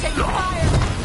Taking fire!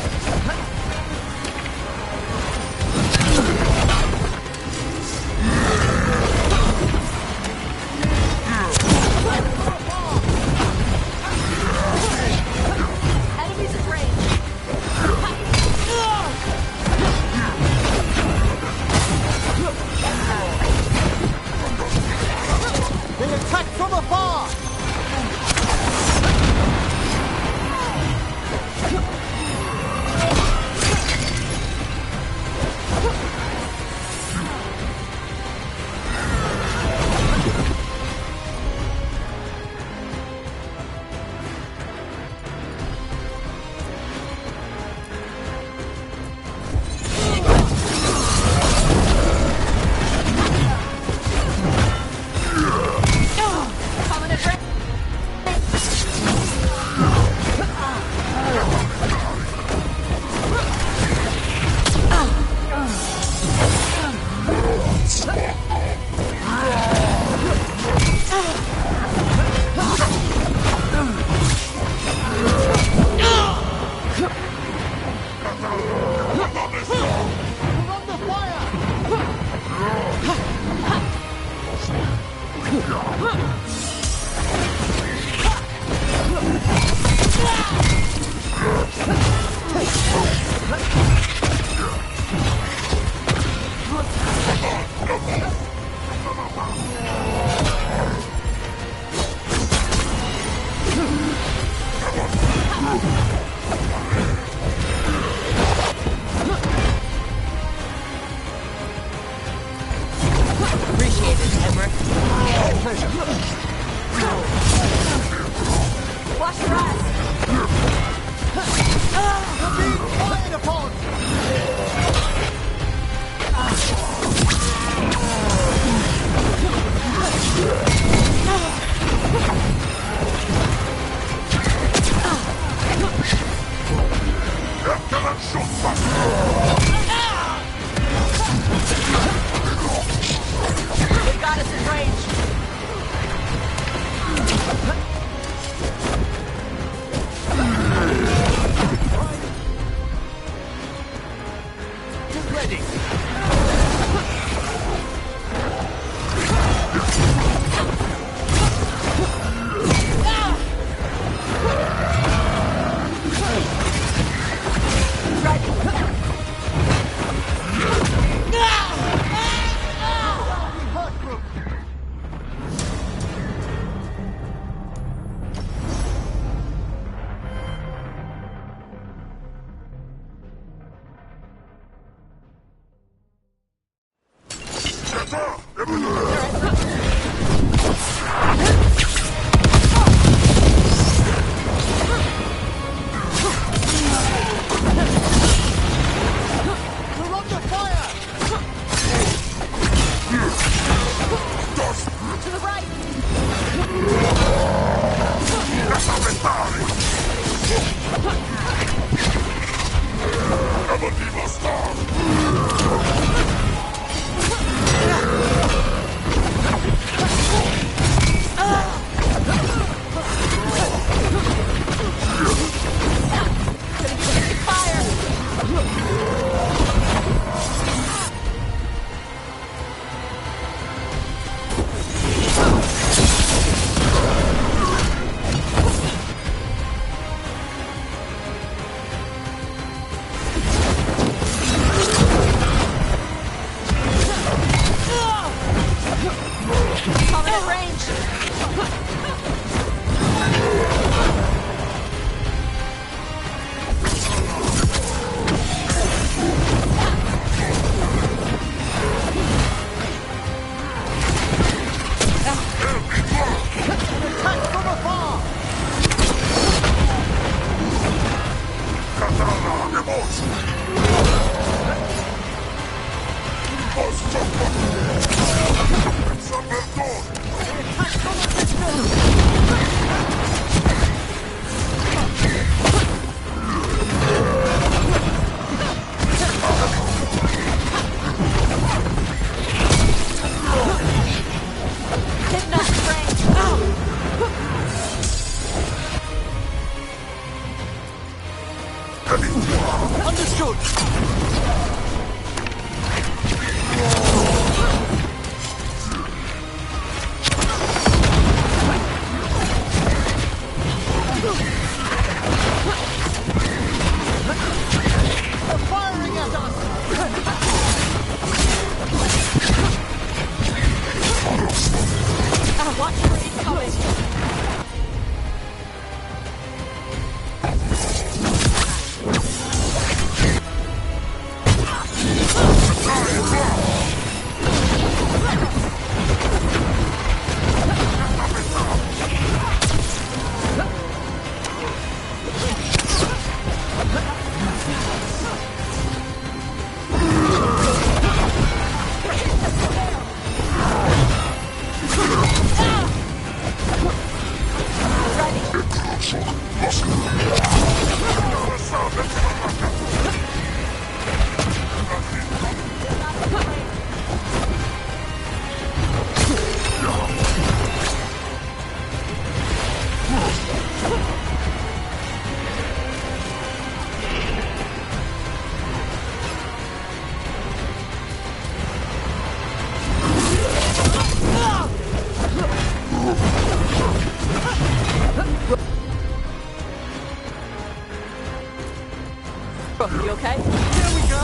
You okay? Here we go!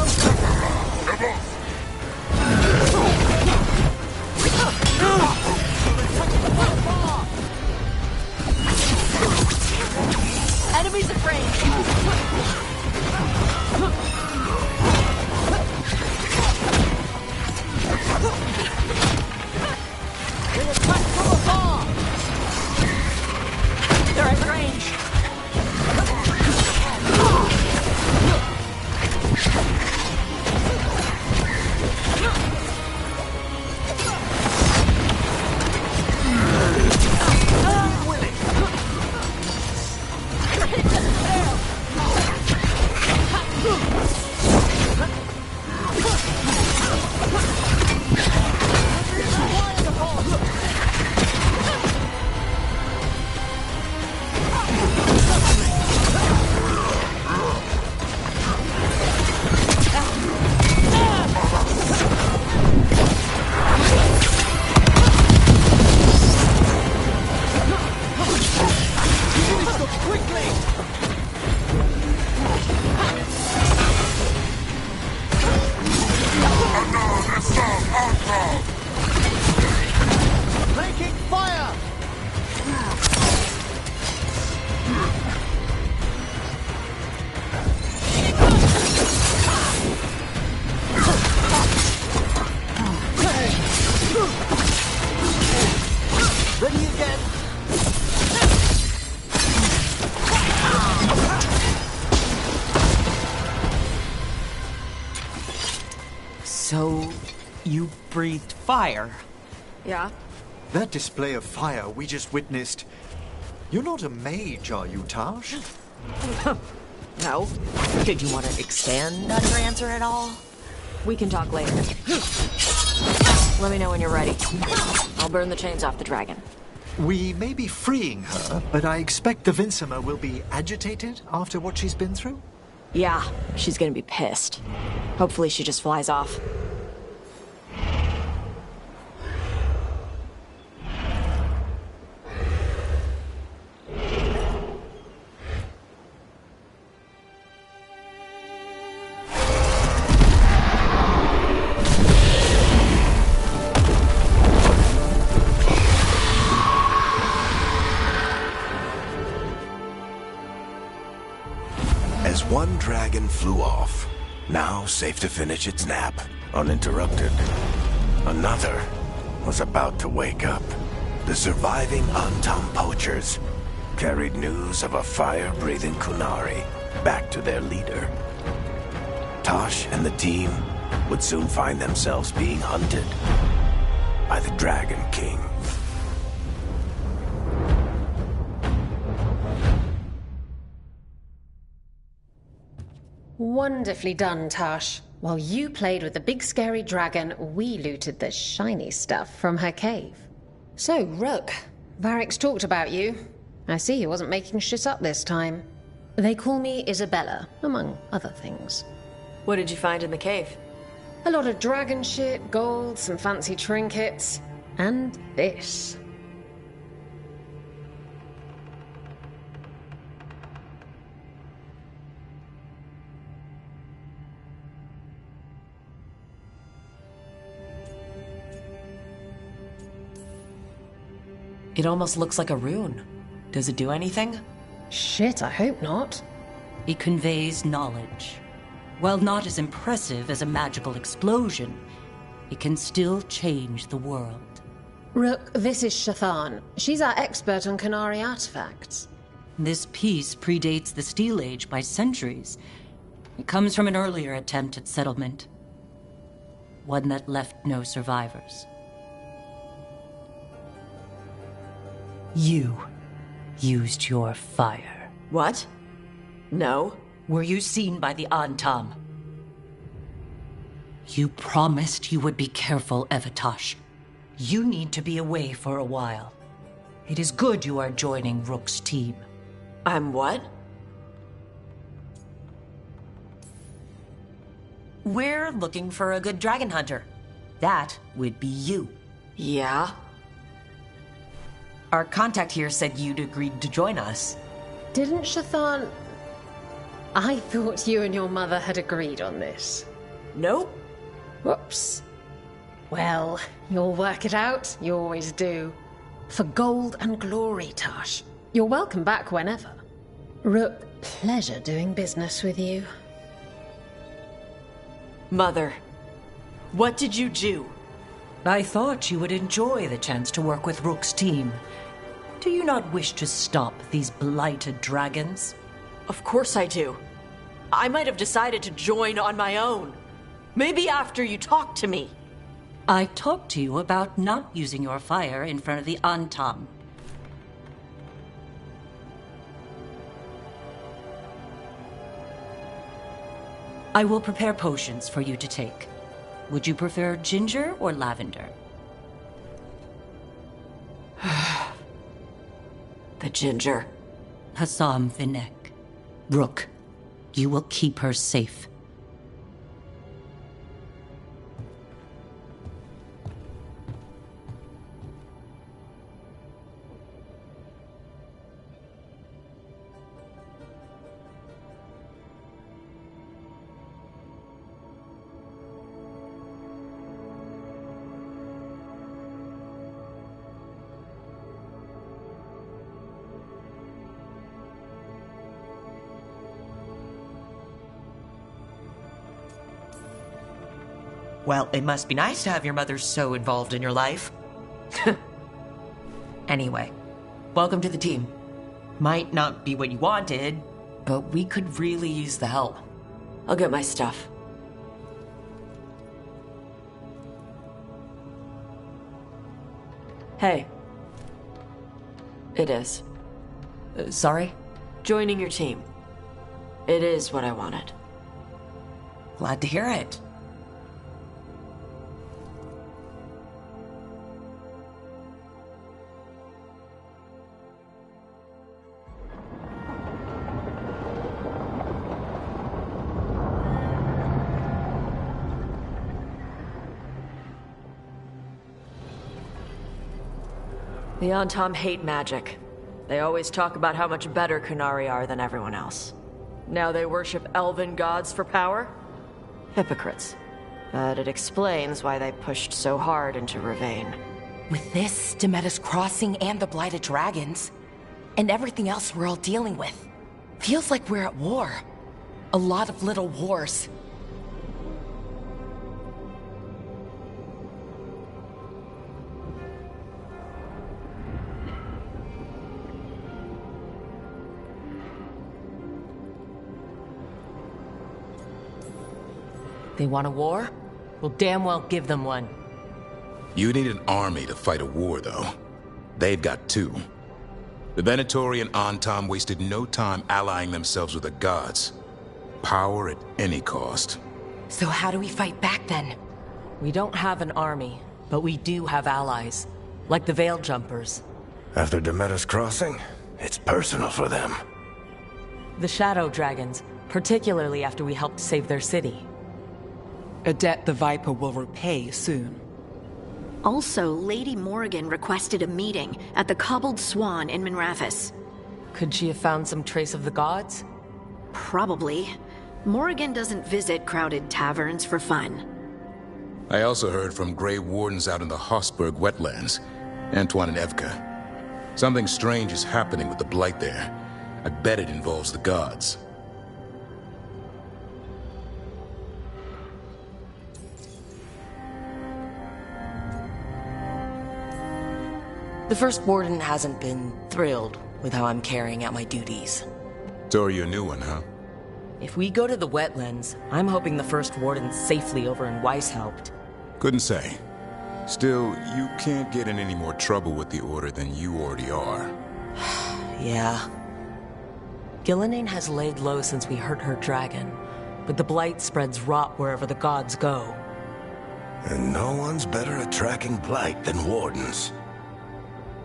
Enemies afraid! They attack from afar! They're at range! Taking fire! Ready again! So, you breathed fire? Yeah? That display of fire we just witnessed. You're not a mage, are you, Tash? No. Did you want to expand on your answer at all? We can talk later. Let me know when you're ready. I'll burn the chains off the dragon. We may be freeing her, but I expect the Vincima will be agitated after what she's been through? Yeah, she's gonna be pissed. Hopefully she just flies off. As one dragon flew off, now safe to finish its nap, uninterrupted, another was about to wake up. The surviving Antam poachers carried news of a fire-breathing Kunari back to their leader. Tosh and the team would soon find themselves being hunted by the Dragon King. Wonderfully done, Tash. While you played with the big scary dragon, we looted the shiny stuff from her cave. So, Rook, Varric's talked about you. I see he wasn't making shit up this time. They call me Isabella, among other things. What did you find in the cave? A lot of dragon shit, gold, some fancy trinkets, and this. It almost looks like a rune. Does it do anything? Shit, I hope not. It conveys knowledge. While not as impressive as a magical explosion, it can still change the world. Rook, this is Shathan. She's our expert on Qunari artifacts. This piece predates the Steel Age by centuries. It comes from an earlier attempt at settlement. One that left no survivors. You used your fire. What? No. Were you seen by the Antam? You promised you would be careful, Evatosh. You need to be away for a while. It is good you are joining Rook's team. I'm what? We're looking for a good dragon hunter. That would be you. Yeah? Our contact here said you'd agreed to join us. Didn't Shathan... I thought you and your mother had agreed on this. Nope. Whoops. Well, you'll work it out. You always do. For gold and glory, Tosh. You're welcome back whenever. Rook, pleasure doing business with you. Mother, what did you do? I thought you would enjoy the chance to work with Rook's team. Do you not wish to stop these blighted dragons? Of course I do. I might have decided to join on my own. Maybe after you talked to me. I talked to you about not using your fire in front of the Antam. I will prepare potions for you to take. Would you prefer ginger or lavender? The ginger. Hassam Vinek. Rook, you will keep her safe. Well, it must be nice to have your mother so involved in your life. Anyway, welcome to the team. Might not be what you wanted, but we could really use the help. I'll get my stuff. Hey. It is. Sorry? Joining your team. It is what I wanted. Glad to hear it. The Antam hate magic. They always talk about how much better Qunari are than everyone else. Now they worship elven gods for power? Hypocrites. But it explains why they pushed so hard into Ravane. With this, Demeter's Crossing and the Blighted Dragons, and everything else we're all dealing with, feels like we're at war. A lot of little wars. They want a war? We'll damn well give them one. You need an army to fight a war, though. They've got two. The Venatori and Antam wasted no time allying themselves with the gods. Power at any cost. So how do we fight back then? We don't have an army, but we do have allies. Like the Veil Jumpers. After Demeter's Crossing, it's personal for them. The Shadow Dragons, particularly after we helped save their city. A debt the Viper will repay soon. Also, Lady Morrigan requested a meeting at the Cobbled Swan in Minrathous. Could she have found some trace of the gods? Probably. Morrigan doesn't visit crowded taverns for fun. I also heard from Grey Wardens out in the Hossberg wetlands, Antoine and Evka. Something strange is happening with the Blight there. I bet it involves the gods. The First Warden hasn't been thrilled with how I'm carrying out my duties. So you're a new one, huh? If we go to the wetlands, I'm hoping the First Warden's safely over in Weishaupt. Couldn't say. Still, you can't get in any more trouble with the Order than you already are. Yeah. Gillenane has laid low since we hurt her dragon, but the Blight spreads rot wherever the gods go. And no one's better at tracking Blight than Wardens.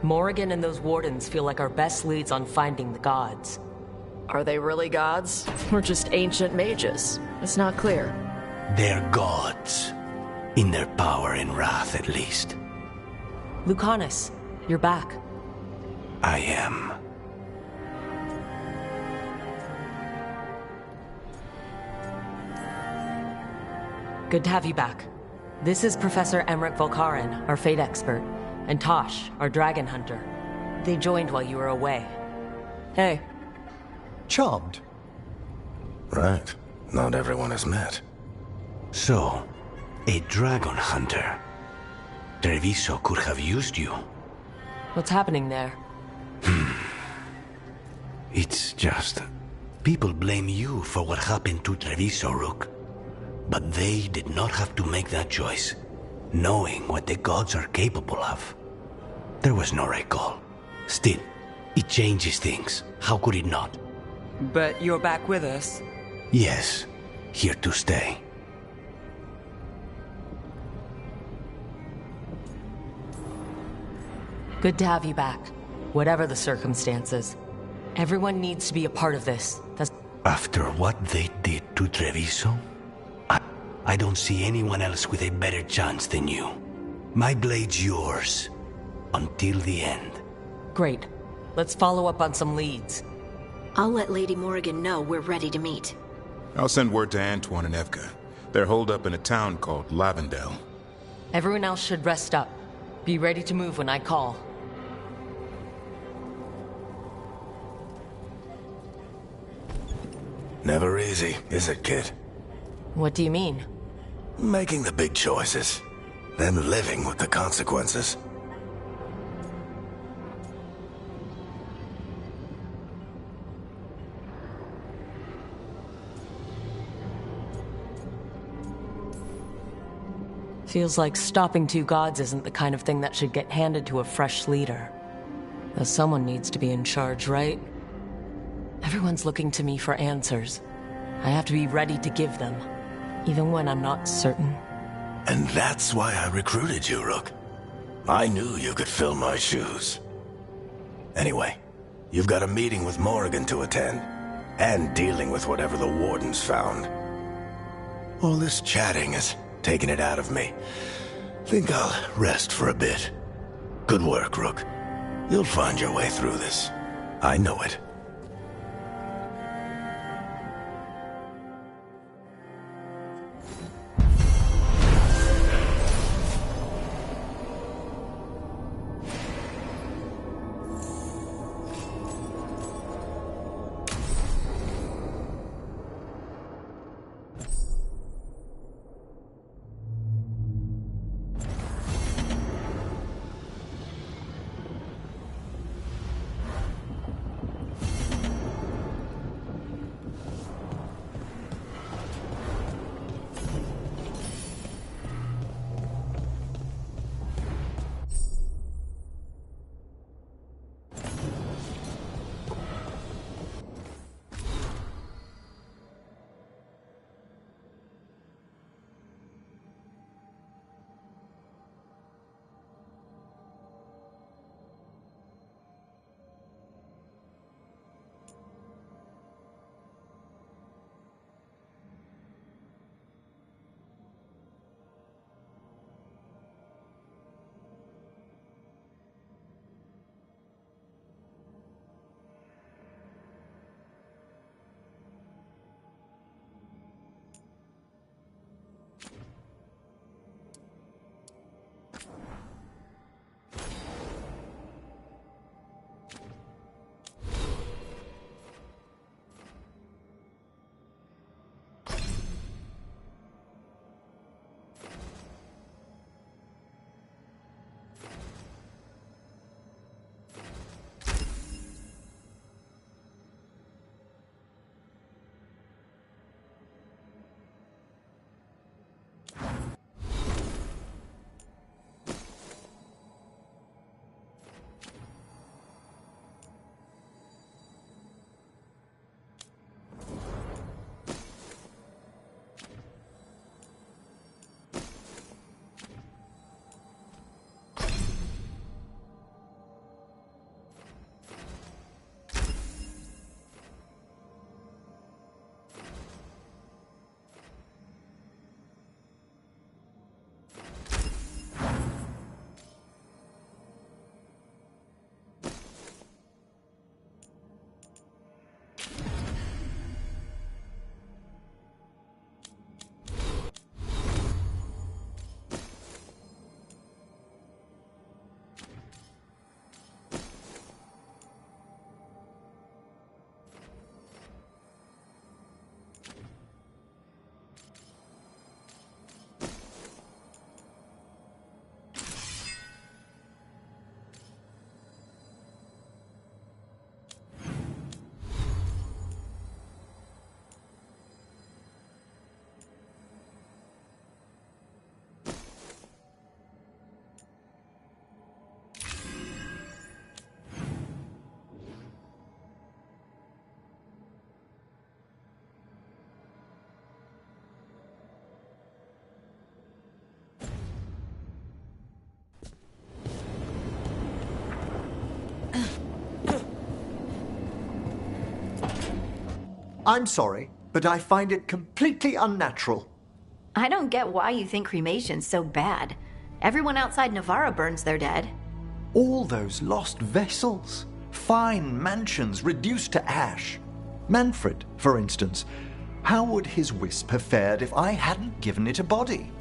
Morrigan and those Wardens feel like our best leads on finding the gods. Are they really gods? Or just ancient mages? It's not clear. They're gods. In their power and wrath, at least. Lucanus, you're back. I am. Good to have you back. This is Professor Emmerich Volkaren, our fate expert, and Tosh, our dragon hunter. They joined while you were away. Hey. Charmed. Right. Not everyone has met. So, a dragon hunter. Treviso could have used you. What's happening there? It's just... people blame you for what happened to Treviso, Rook. But they did not have to make that choice, knowing what the gods are capable of. There was no recall. Still, it changes things. How could it not? But you're back with us. Yes, here to stay. Good to have you back. Whatever the circumstances. Everyone needs to be a part of this. After what they did to Treviso, I don't see anyone else with a better chance than you. My blade's yours. Until the end. Great. Let's follow up on some leads. I'll let Lady Morrigan know we're ready to meet. I'll send word to Antoine and Evka. They're holed up in a town called Lavendel. Everyone else should rest up. Be ready to move when I call. Never easy, is it, kid? What do you mean? Making the big choices, then living with the consequences. Feels like stopping two gods isn't the kind of thing that should get handed to a fresh leader. Though someone needs to be in charge, right? Everyone's looking to me for answers. I have to be ready to give them, even when I'm not certain. And that's why I recruited you, Rook. I knew you could fill my shoes. Anyway, you've got a meeting with Morrigan to attend, and dealing with whatever the Wardens found. All this chatting is taking it out of me. Think I'll rest for a bit. Good work, Rook. You'll find your way through this. I know it. I'm sorry, but I find it completely unnatural. I don't get why you think cremation's so bad. Everyone outside Navarra burns their dead. All those lost vessels, fine mansions reduced to ash. Manfred, for instance. How would his wisp have fared if I hadn't given it a body?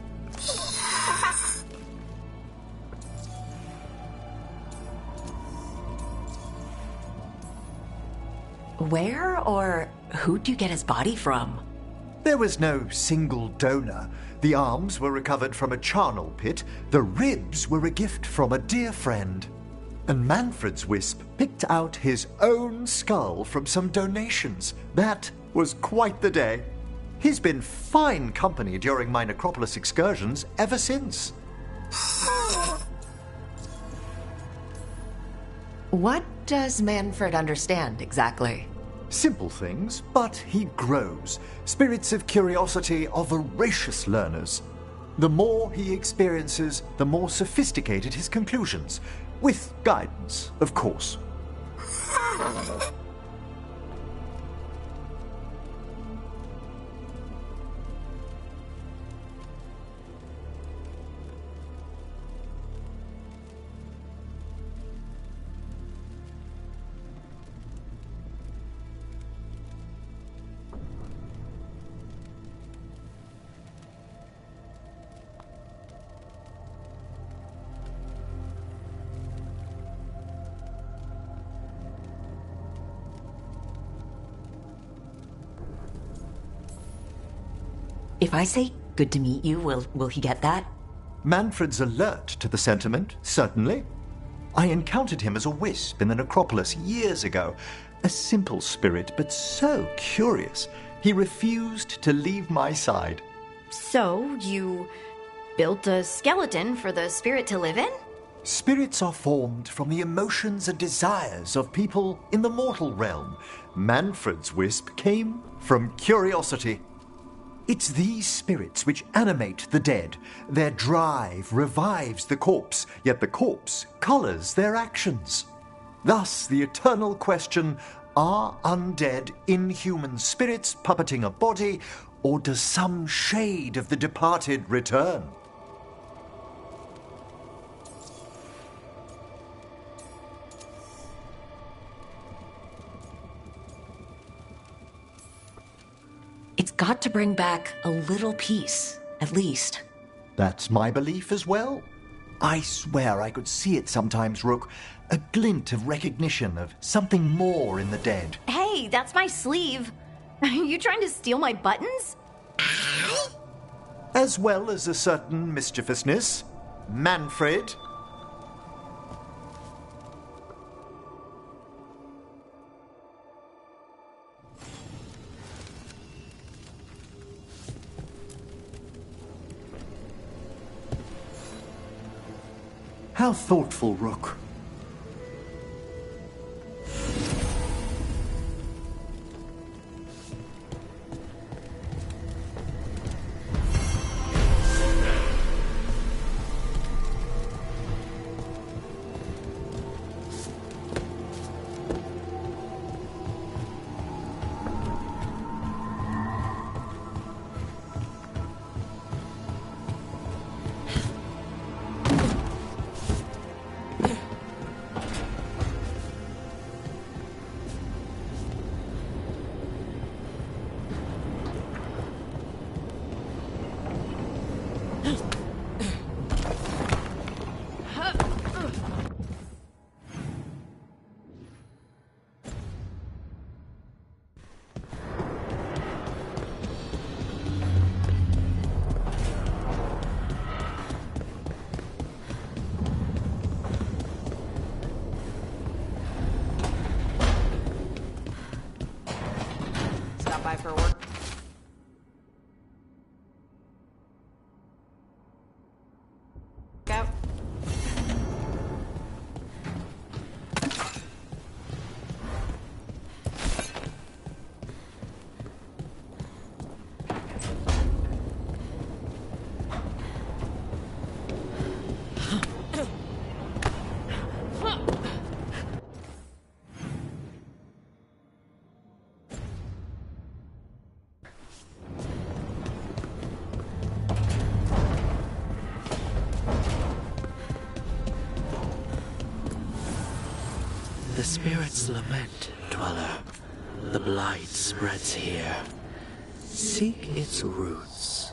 Where or who'd you get his body from? There was no single donor. The arms were recovered from a charnel pit. The ribs were a gift from a dear friend. And Manfred's wisp picked out his own skull from some donations. That was quite the day. He's been fine company during my necropolis excursions ever since. What does Manfred understand exactly? Simple things, but he grows. Spirits of curiosity are voracious learners. The more he experiences, the more sophisticated his conclusions. With guidance, of course. If I say good to meet you, will he get that? Manfred's alert to the sentiment, certainly. I encountered him as a wisp in the necropolis years ago. A simple spirit, but so curious. He refused to leave my side. So, you built a skeleton for the spirit to live in? Spirits are formed from the emotions and desires of people in the mortal realm. Manfred's wisp came from curiosity. It's these spirits which animate the dead. Their drive revives the corpse, yet the corpse colors their actions. Thus, the eternal question, are undead inhuman spirits puppeting a body, or does some shade of the departed return? It's got to bring back a little peace, at least. That's my belief as well. I swear I could see it sometimes, Rook. A glint of recognition of something more in the dead. Hey, that's my sleeve. Are you trying to steal my buttons? As well as a certain mischievousness. Manfred. How thoughtful, Rook. Stop by for work. Out. The spirits lament, Dweller. The blight spreads here. Seek its roots.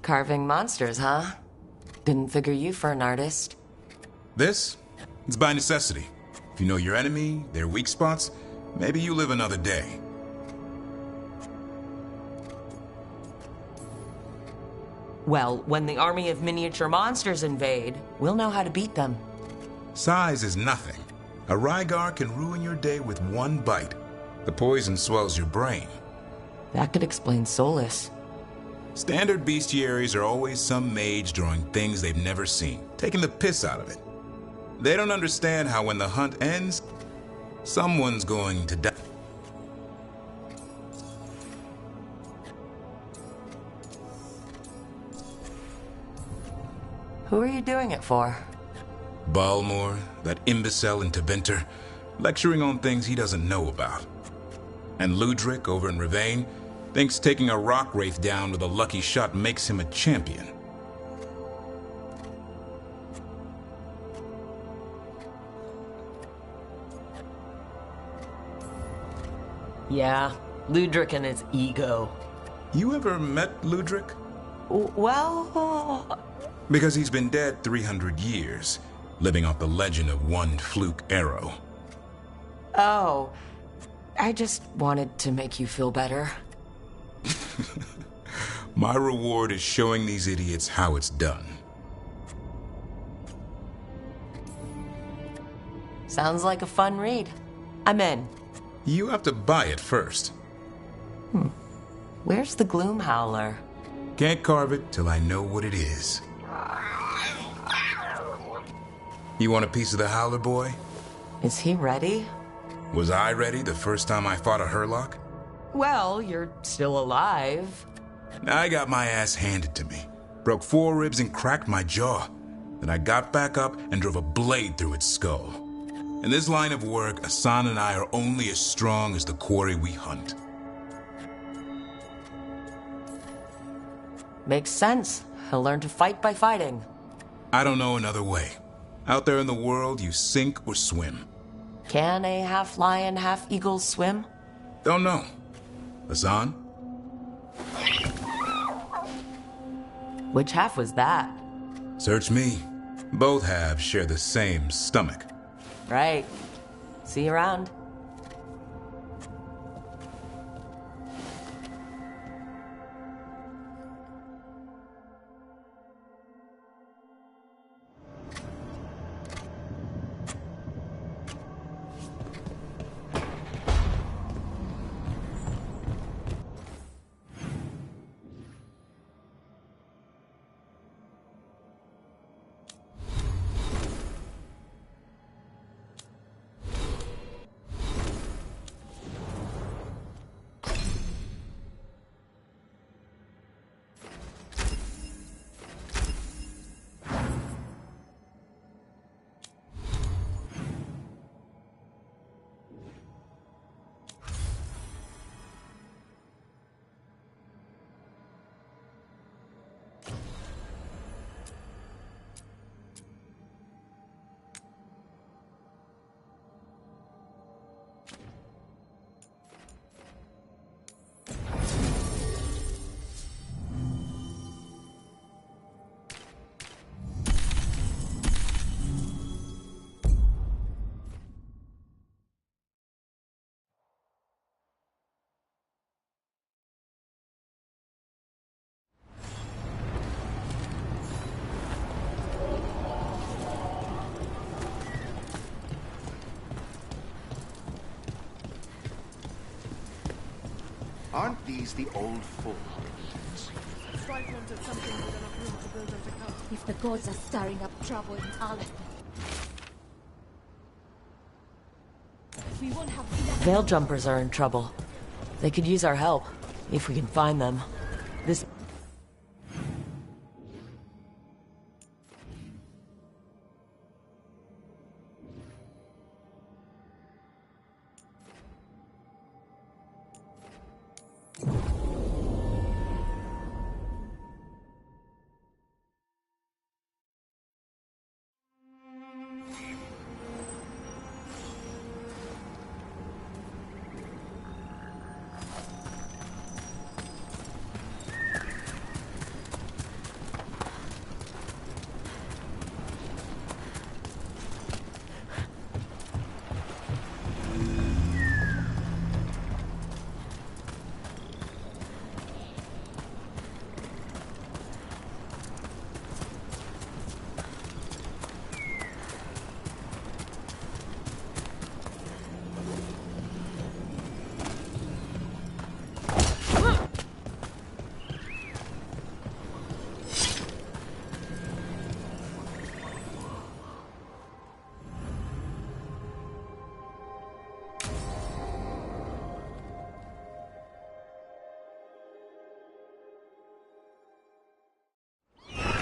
Carving monsters, huh? Didn't figure you for an artist. This? It's by necessity. If you know your enemy, their weak spots, maybe you live another day. Well, when the army of miniature monsters invade, we'll know how to beat them. Size is nothing. A Rygar can ruin your day with one bite. The poison swells your brain. That could explain Solus. Standard bestiaries are always some mage drawing things they've never seen, taking the piss out of it. They don't understand how when the hunt ends, someone's going to die. Who are you doing it for? Balmor, that imbecile in Tevinter, lecturing on things he doesn't know about. And Ludric over in Rivain thinks taking a rock wraith down with a lucky shot makes him a champion. Yeah, Ludric and his ego. You ever met Ludric? Well... Because he's been dead 300 years, living off the legend of one fluke arrow. Oh, I just wanted to make you feel better. My reward is showing these idiots how it's done. Sounds like a fun read. I'm in. You have to buy it first. Where's the Gloom Howler? Can't carve it till I know what it is. You want a piece of the Howler, boy? Is he ready? Was I ready the first time I fought a Hurlock? Well, you're still alive. I got my ass handed to me. Broke 4 ribs and cracked my jaw. Then I got back up and drove a blade through its skull. In this line of work, Asan and I are only as strong as the quarry we hunt. Makes sense. He'll learn to fight by fighting. I don't know another way. Out there in the world, you sink or swim. Can a half-lion, half-eagle swim? Don't know. Asan? Which half was that? Search me. Both halves share the same stomach. Right. See you around. Aren't these the old folk? If the gods are stirring up trouble in Aleph, we won't have Veil jumpers are in trouble. They could use our help, if we can find them. This...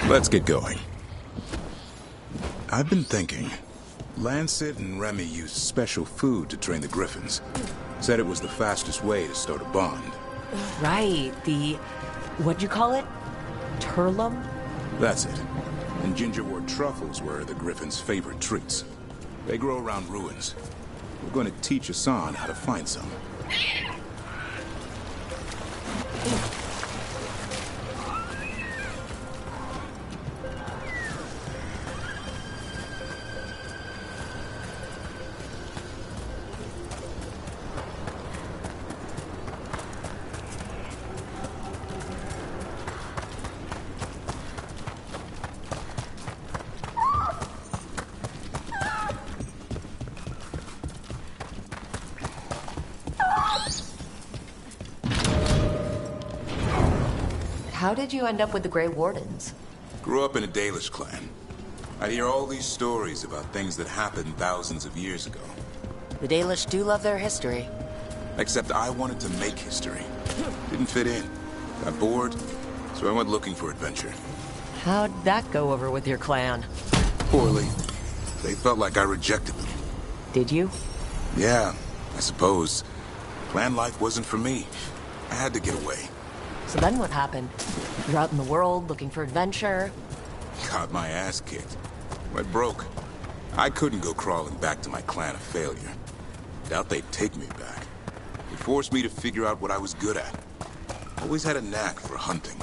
Let's get going. I've been thinking. Lancet and Remy used special food to train the griffins. Said it was the fastest way to start a bond. Right, the... what'd you call it? Turlum? That's it. And gingerwort truffles were the griffins' favorite treats. They grow around ruins. We're going to teach Hassan how to find some. How did you end up with the Grey Wardens? Grew up in a Dalish clan. I'd hear all these stories about things that happened thousands of years ago. The Dalish do love their history. Except I wanted to make history. Didn't fit in. Got bored, so I went looking for adventure. How'd that go over with your clan? Poorly. They felt like I rejected them. Did you? Yeah, I suppose. Clan life wasn't for me. I had to get away. So then what happened? You're out in the world looking for adventure. Got my ass kicked. Went broke. I couldn't go crawling back to my clan of failure. Doubt they'd take me back. It forced me to figure out what I was good at. Always had a knack for hunting.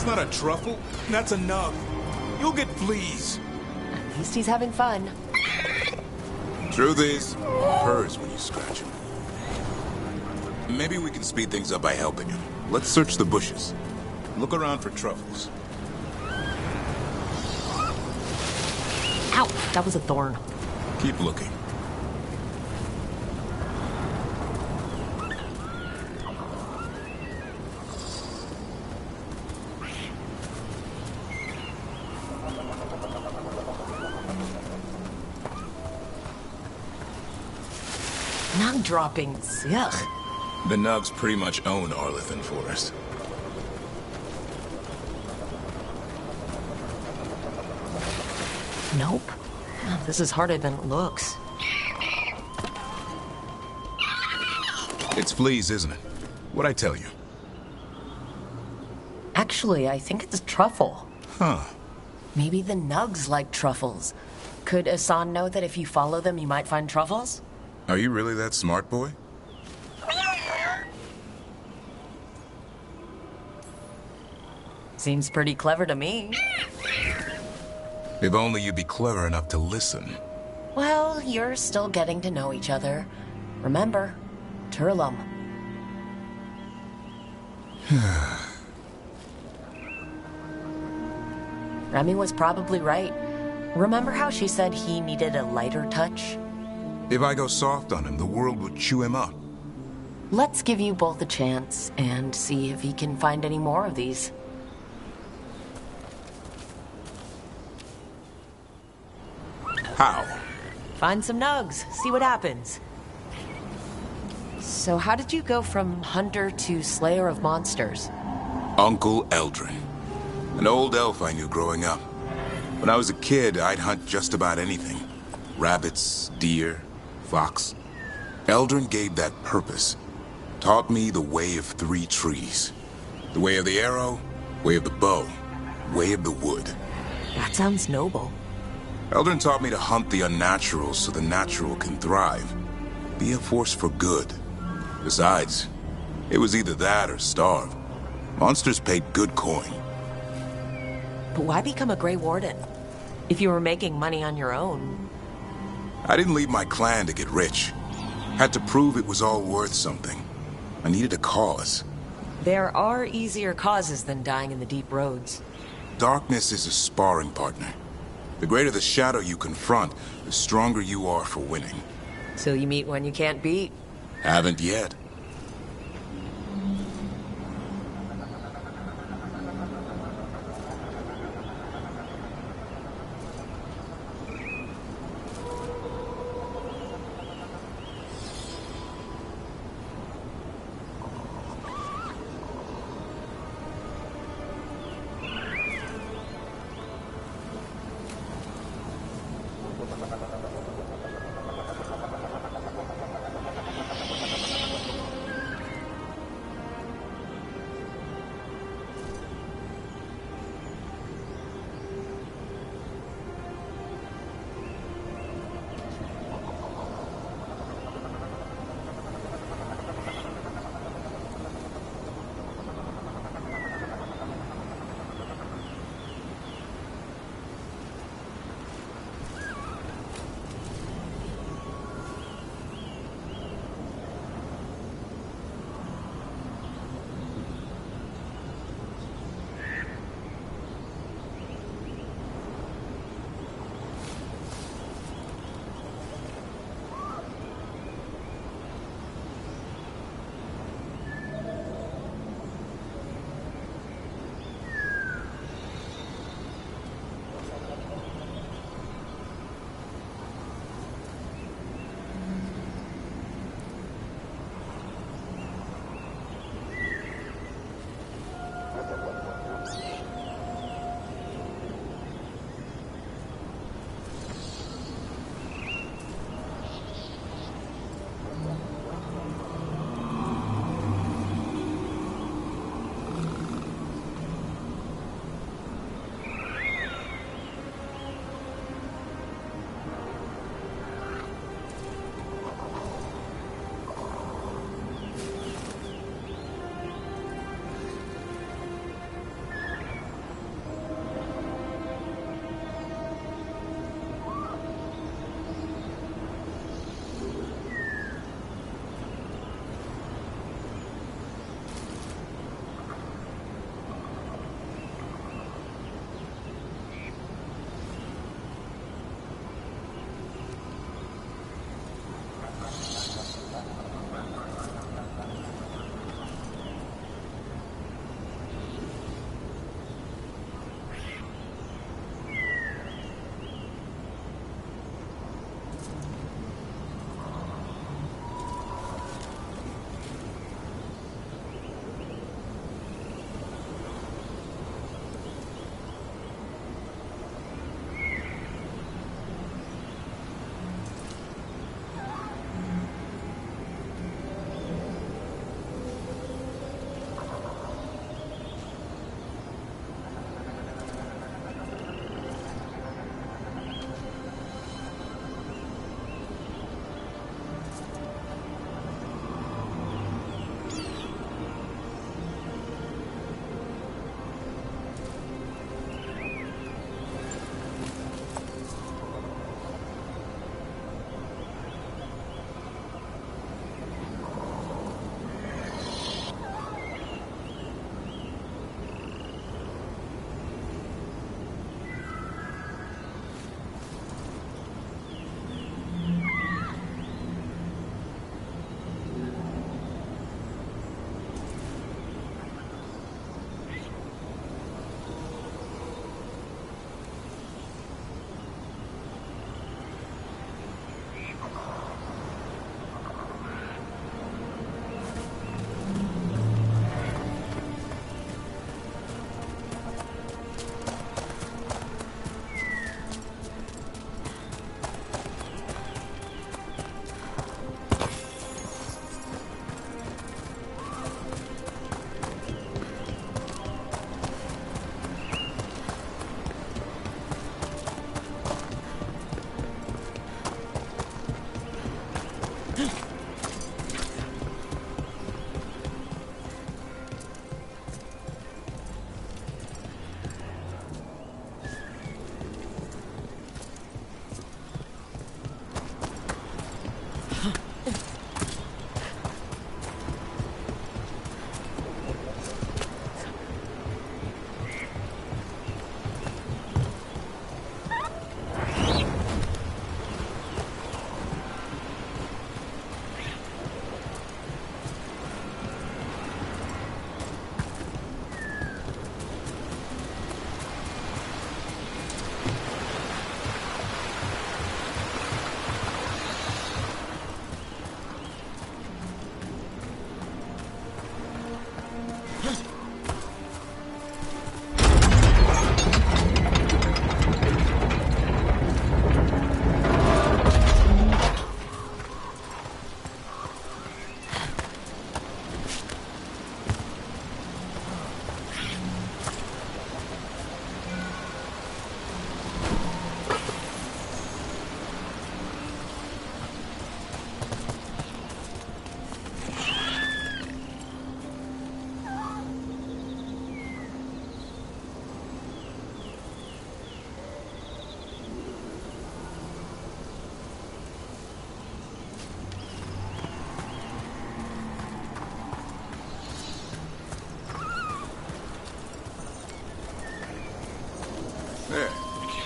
That's not a truffle. That's a nug. You'll get fleas. At least he's having fun. Truth is, it hurts when you scratch him. Maybe we can speed things up by helping him. Let's search the bushes. Look around for truffles. Ow, that was a thorn. Keep looking. Nug droppings, yuck. The Nugs pretty much own Arlethan Forest. Nope. This is harder than it looks. It's fleas, isn't it? What'd I tell you? Actually, I think it's truffle. Huh. Maybe the Nugs like truffles. Could Asan know that if you follow them, you might find truffles? Are you really that smart, boy? Seems pretty clever to me. If only you'd be clever enough to listen. Well, you're still getting to know each other. Remember, Turlum. Remy was probably right. Remember how she said he needed a lighter touch? If I go soft on him, the world will chew him up. Let's give you both a chance and see if he can find any more of these. How? Find some nugs, see what happens. So how did you go from hunter to slayer of monsters? Uncle Eldrin. An old elf I knew growing up. When I was a kid, I'd hunt just about anything. Rabbits, deer, fox. Eldrin gave that purpose. Taught me the way of 3 trees. The way of the arrow, way of the bow, way of the wood. That sounds noble. Eldrin taught me to hunt the unnatural so the natural can thrive. Be a force for good. Besides, it was either that or starve. Monsters paid good coin. But why become a Grey Warden? If you were making money on your own. I didn't leave my clan to get rich. Had to prove it was all worth something. I needed a cause. There are easier causes than dying in the deep roads. Darkness is a sparring partner. The greater the shadow you confront, the stronger you are for winning. So you meet one you can't beat? Haven't yet.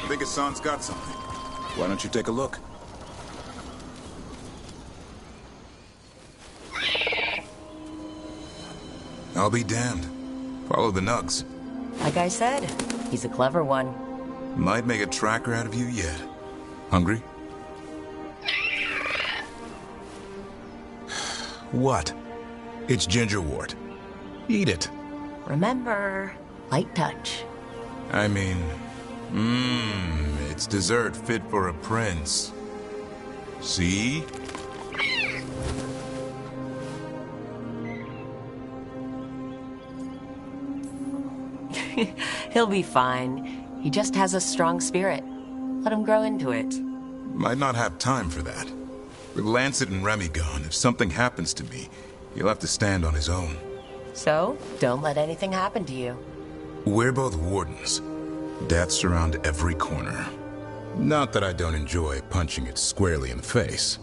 I think Hassan's got something. Why don't you take a look? I'll be damned. Follow the nugs. Like I said, he's a clever one. Might make a tracker out of you yet. Hungry? What? It's gingerwort. Eat it. Remember, light touch. I mean, it's dessert fit for a prince. See? He'll be fine. He just has a strong spirit. Let him grow into it. Might not have time for that. With Lancet and Remy gone, if something happens to me, he'll have to stand on his own. So, don't let anything happen to you. We're both wardens. Death's around every corner. Not that I don't enjoy punching it squarely in the face.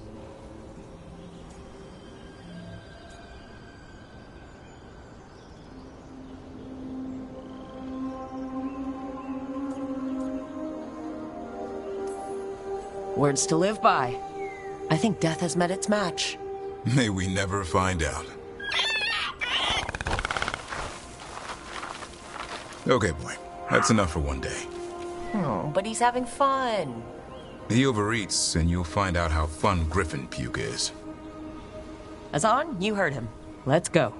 Words to live by. I think death has met its match. May we never find out. Okay, boy. That's enough for one day. Oh, but he's having fun. He overeats, and you'll find out how fun Griffin puke is. Azan, you heard him. Let's go.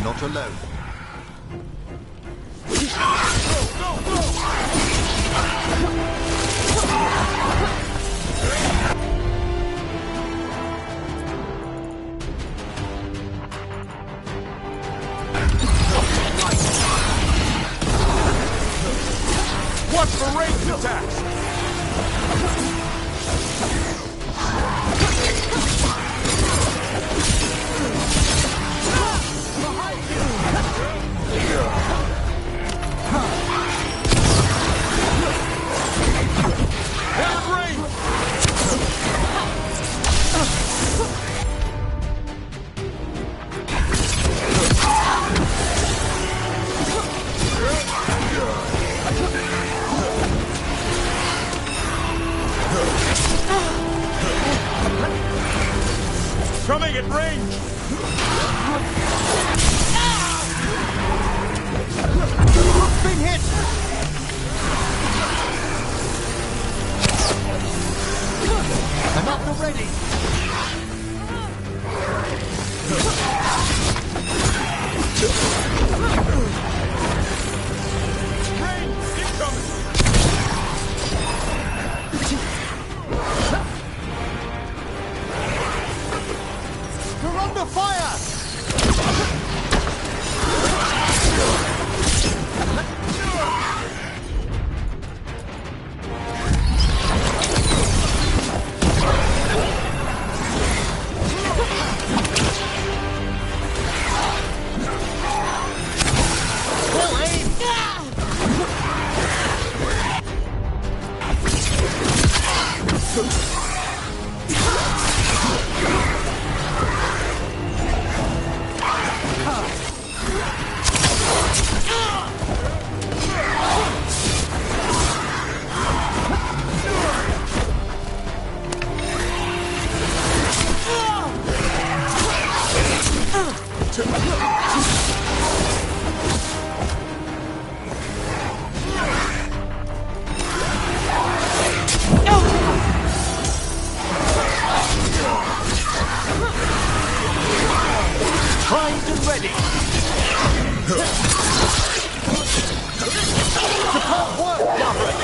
Not alone. Watch for ranged attacks! Rain, incoming! You're under fire! Primed and ready. Superb work, Gavin.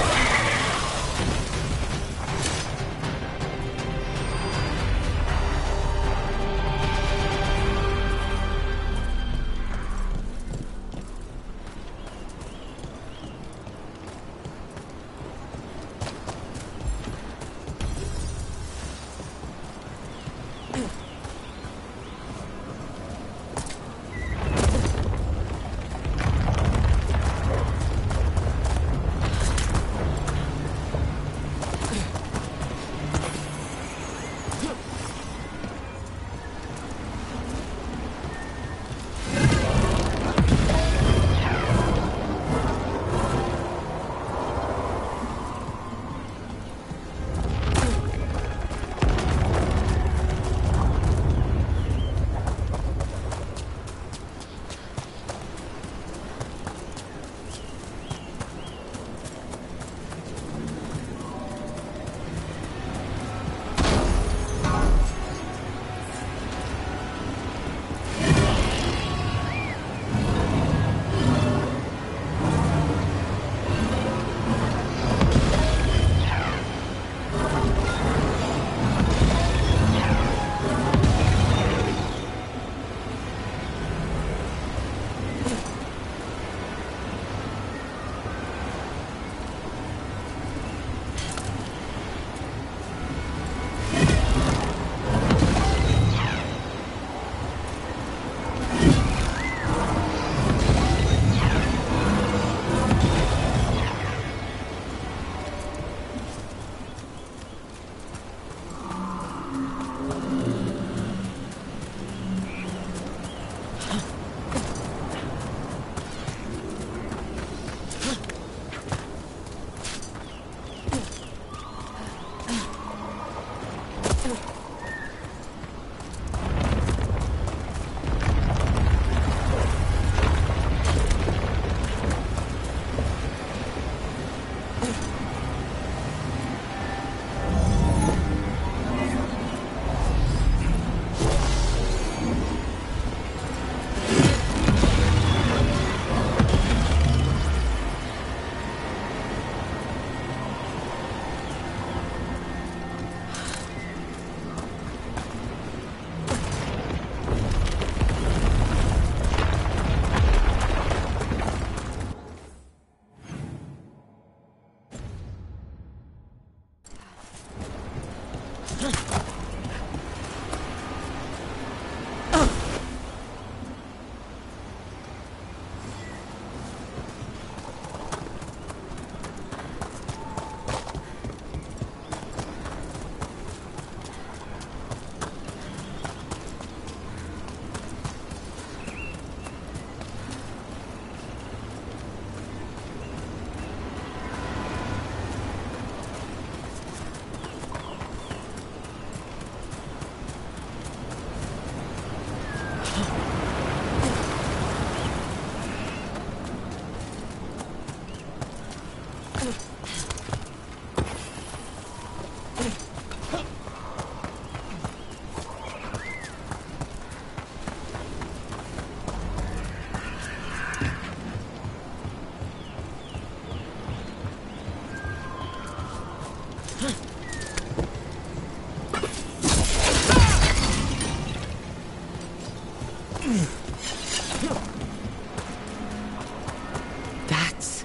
That's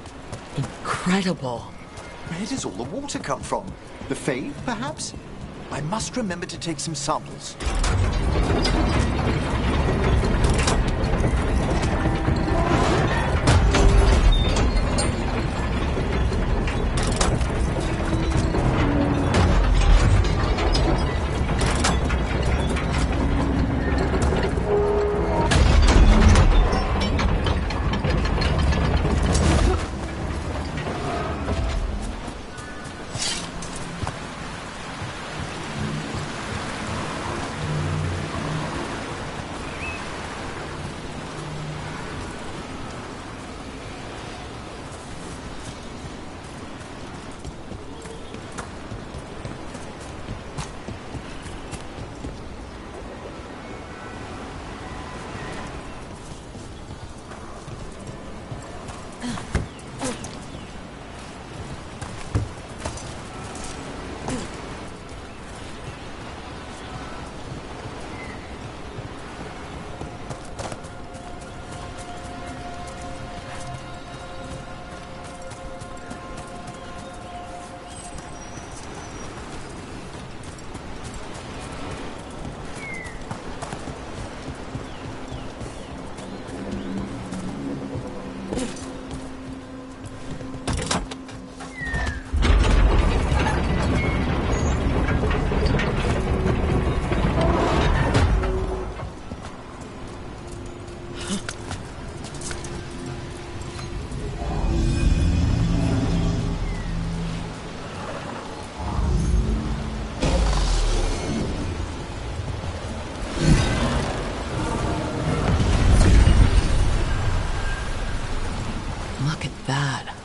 incredible. Where does all the water come from? The Fae, perhaps? I must remember to take some samples. Look at that.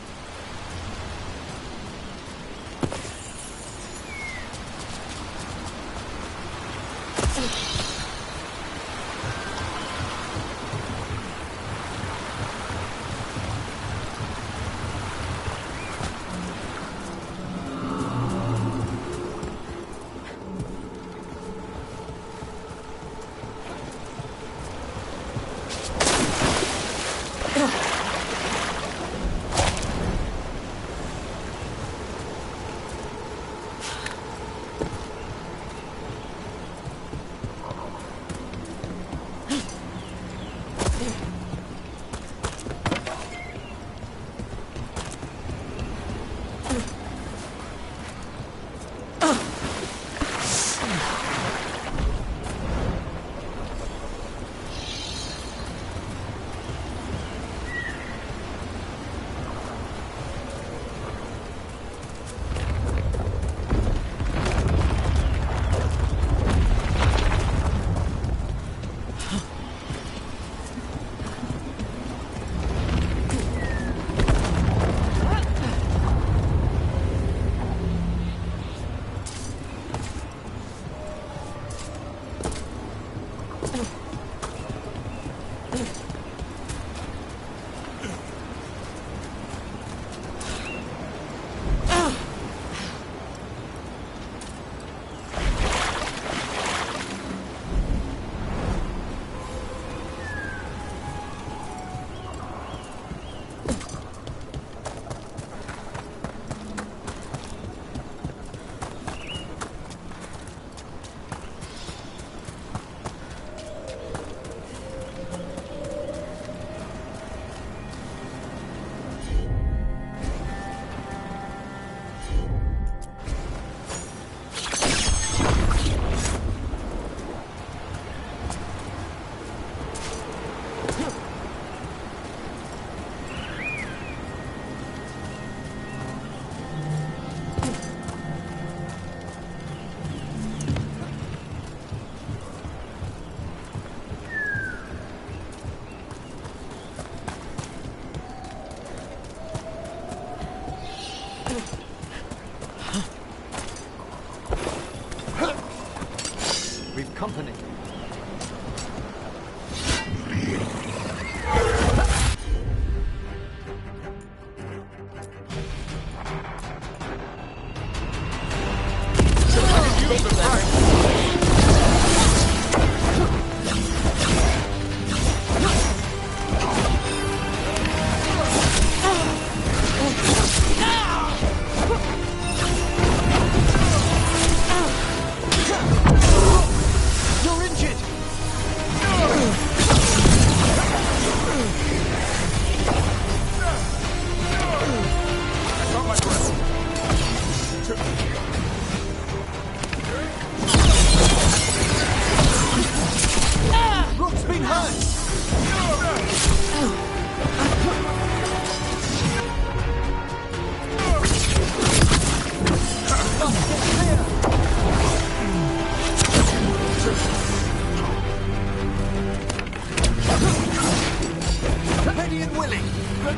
The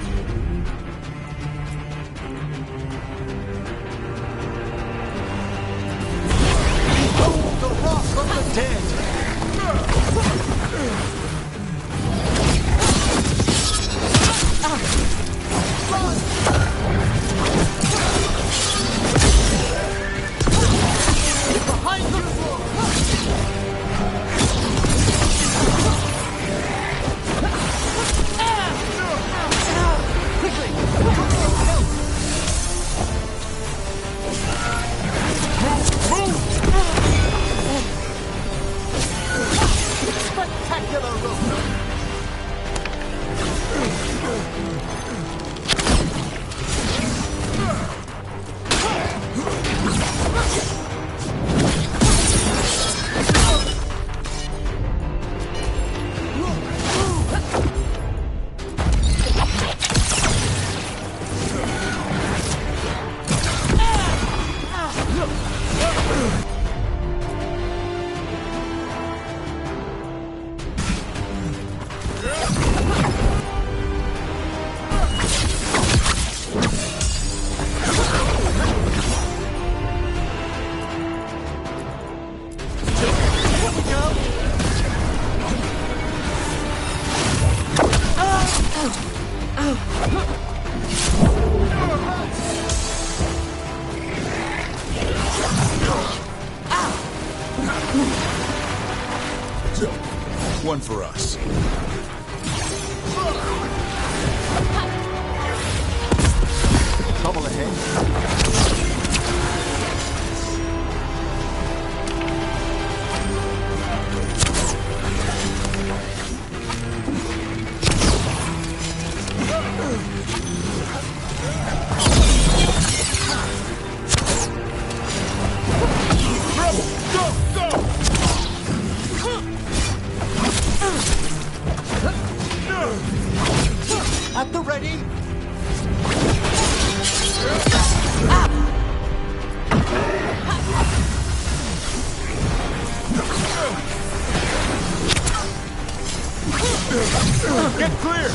wrath of the dead! Behind you! Spectacular rope! One for us. Trouble ahead. At the ready! Get clear!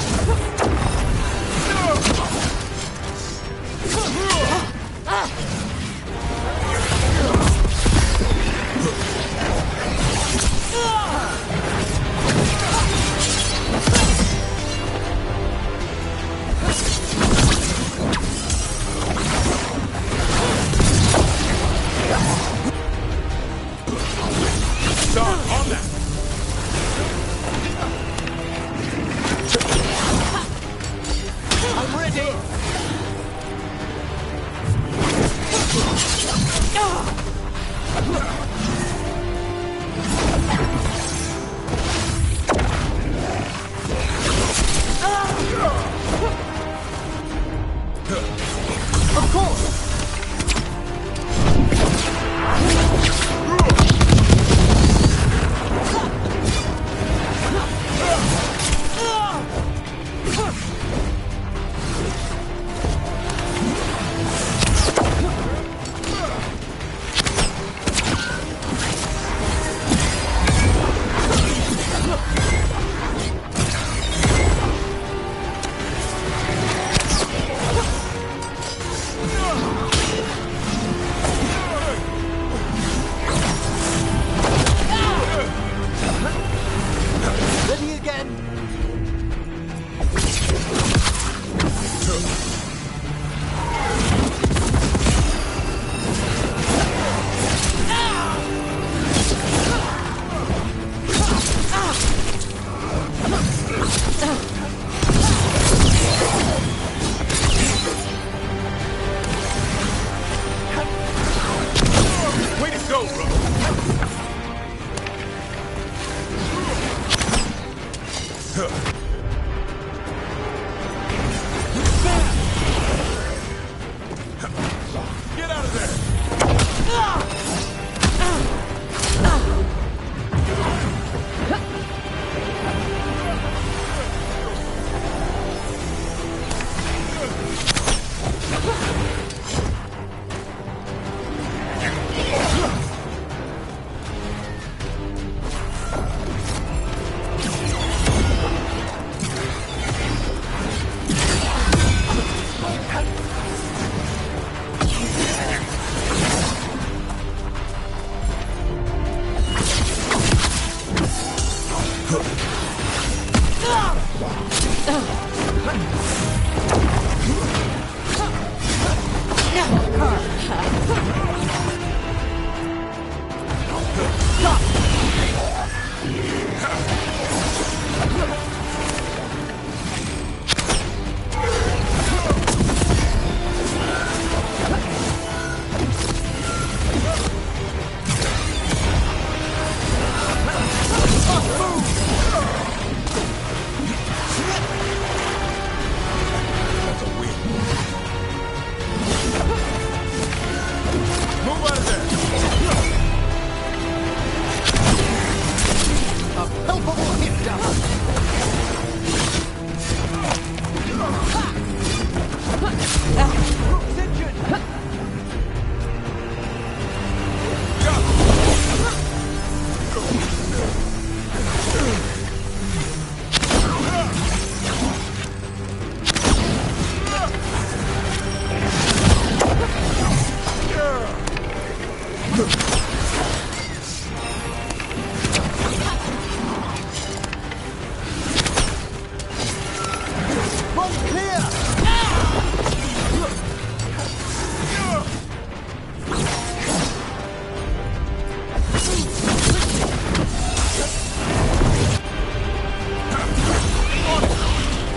Stop on that! I'm ready! Of course! Ready again! Way to go, bro!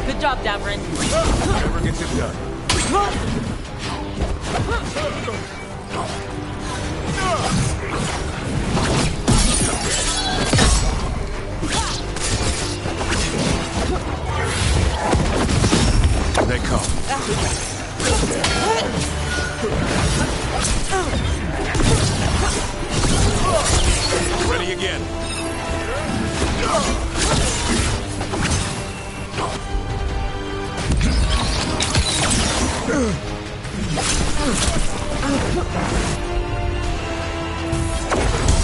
Good job, Dameron. Never gets it done. They come. Ready again.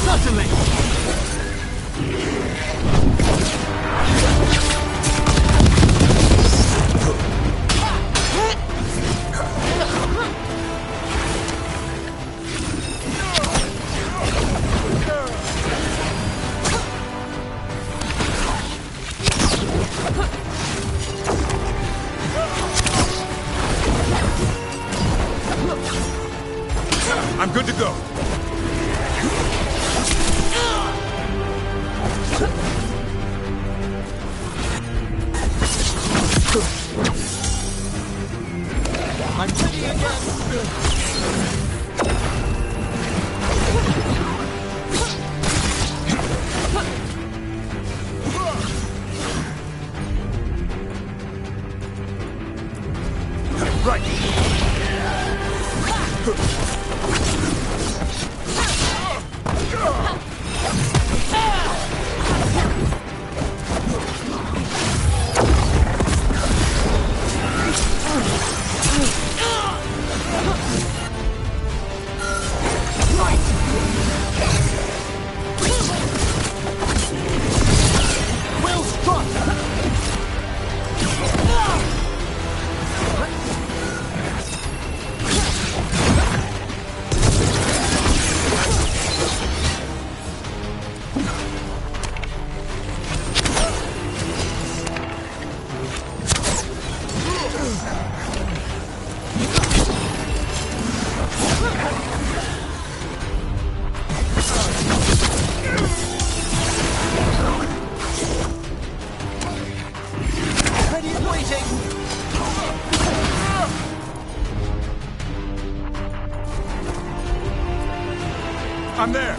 Certainly. I'm good to go. I'm ready again. Well struck. Ready and waiting. I'm there.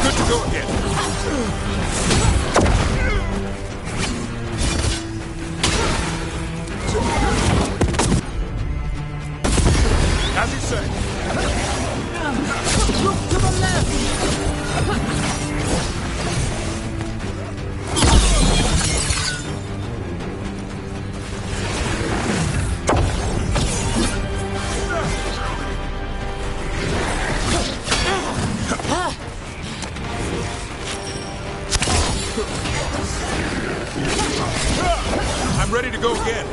Good to go again. I'm ready to go again.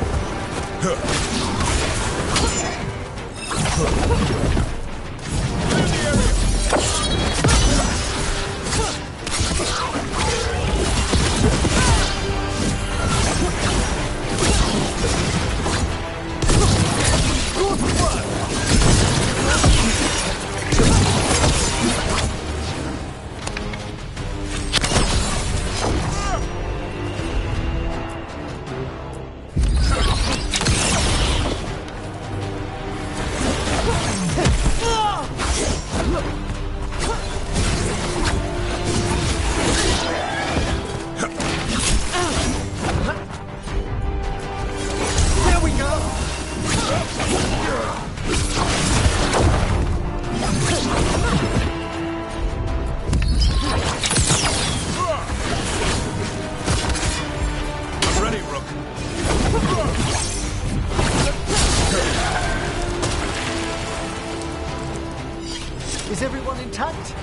Is everyone intact?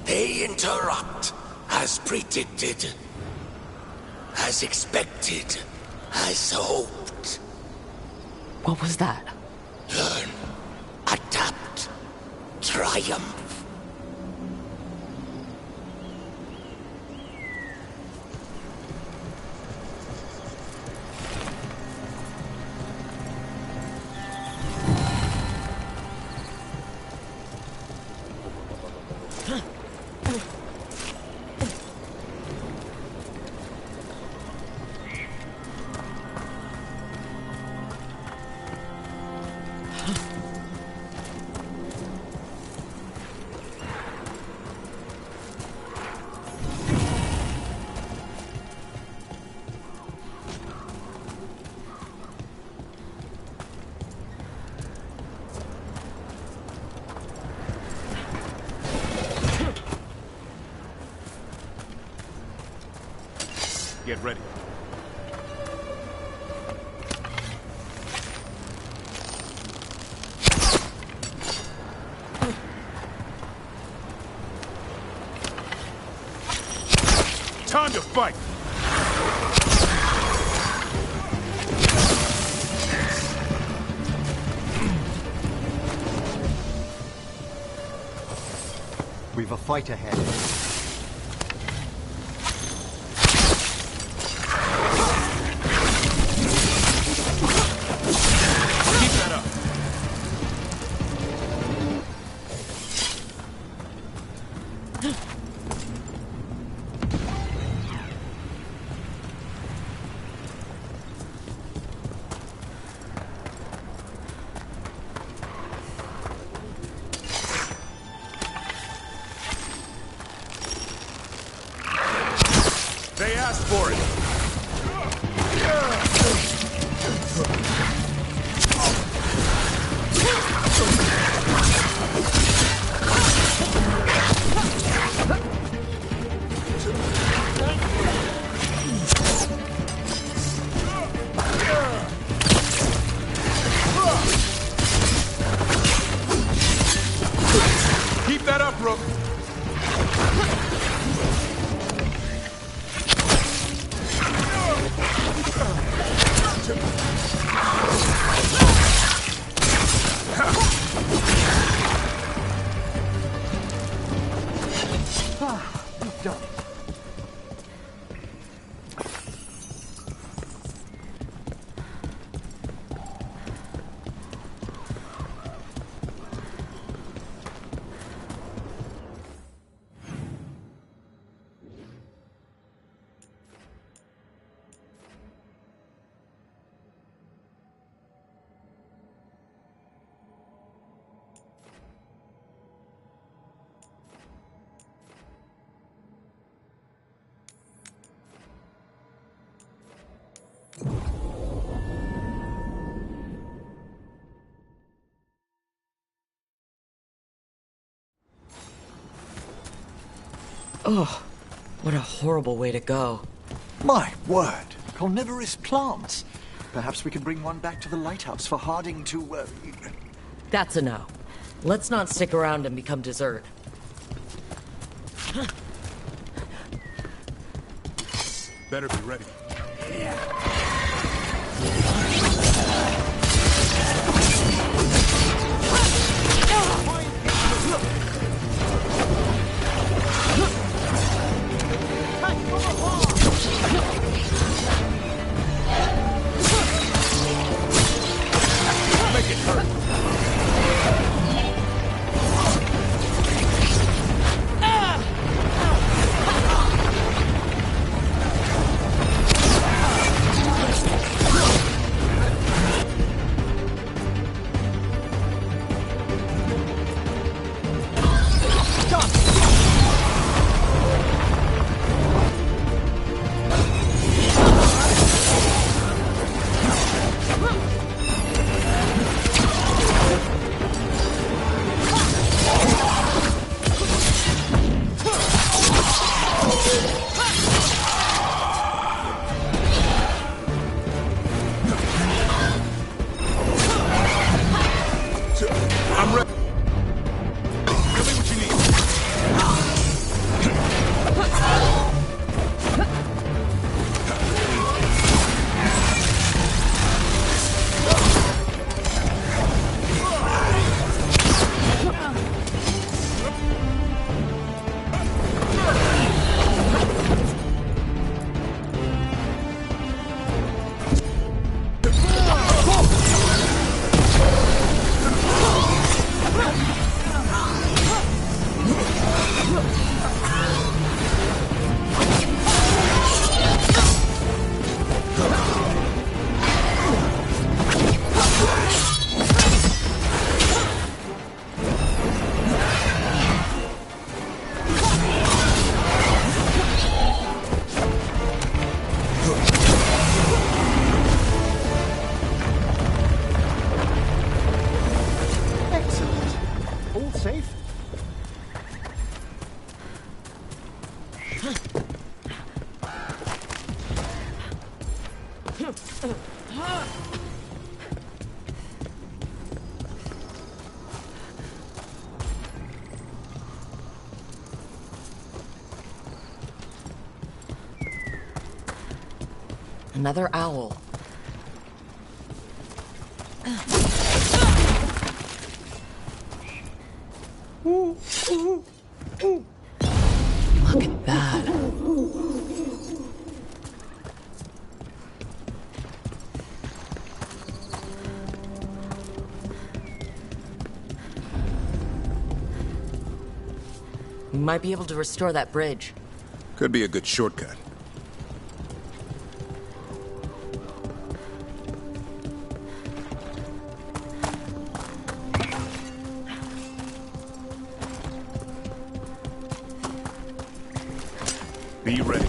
They interrupt, as predicted, as expected, as hoped. What was that? Learn, adapt, triumph. Get ready. Time to fight! We've a fight ahead. They asked for it. Keep that up, Rook. Oh, what a horrible way to go. My word, carnivorous plants. Perhaps we can bring one back to the lighthouse for Harding to, That's a no. Let's not stick around and become dessert. Better be ready. Make it hurt. I'm ready. Tell me what you need. Excellent. All safe? Another owl. Look at that. We might be able to restore that bridge. Could be a good shortcut. Be ready.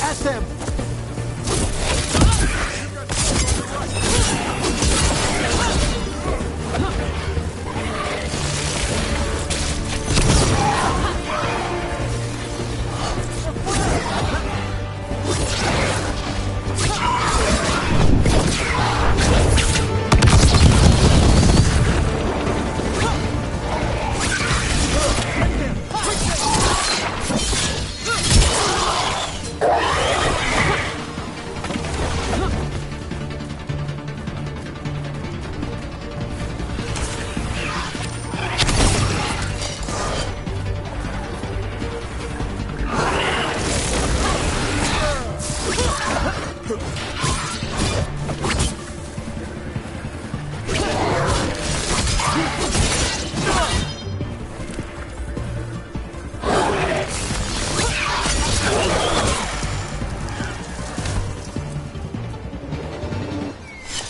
At them!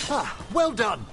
Ah, well done!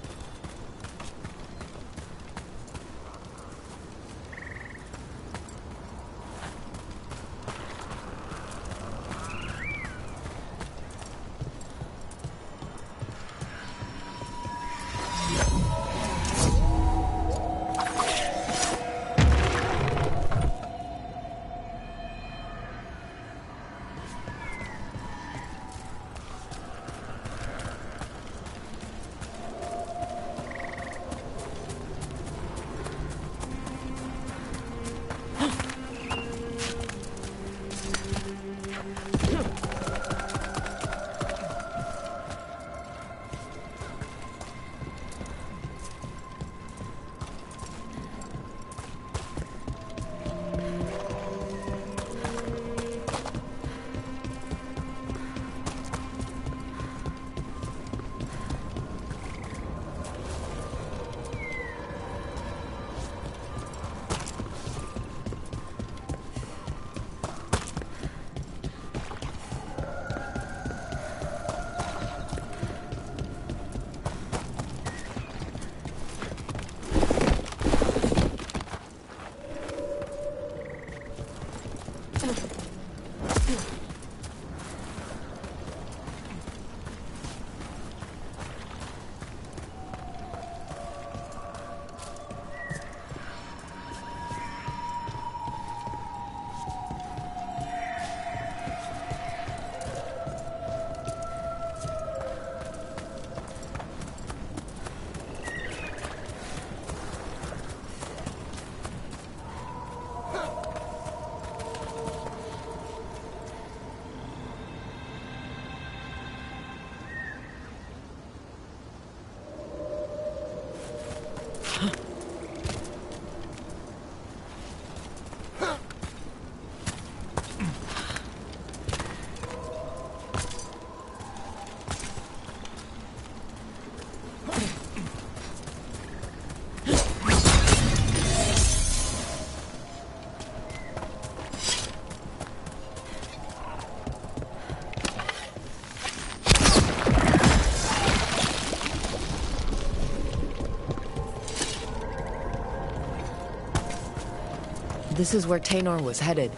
This is where Taynor was headed.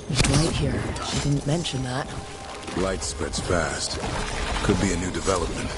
There's light here. She didn't mention that. Light spreads fast. Could be a new development.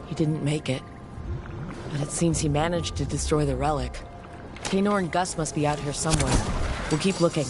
He didn't make it. But it seems he managed to destroy the relic. Taynor and Gus must be out here somewhere. We'll keep looking.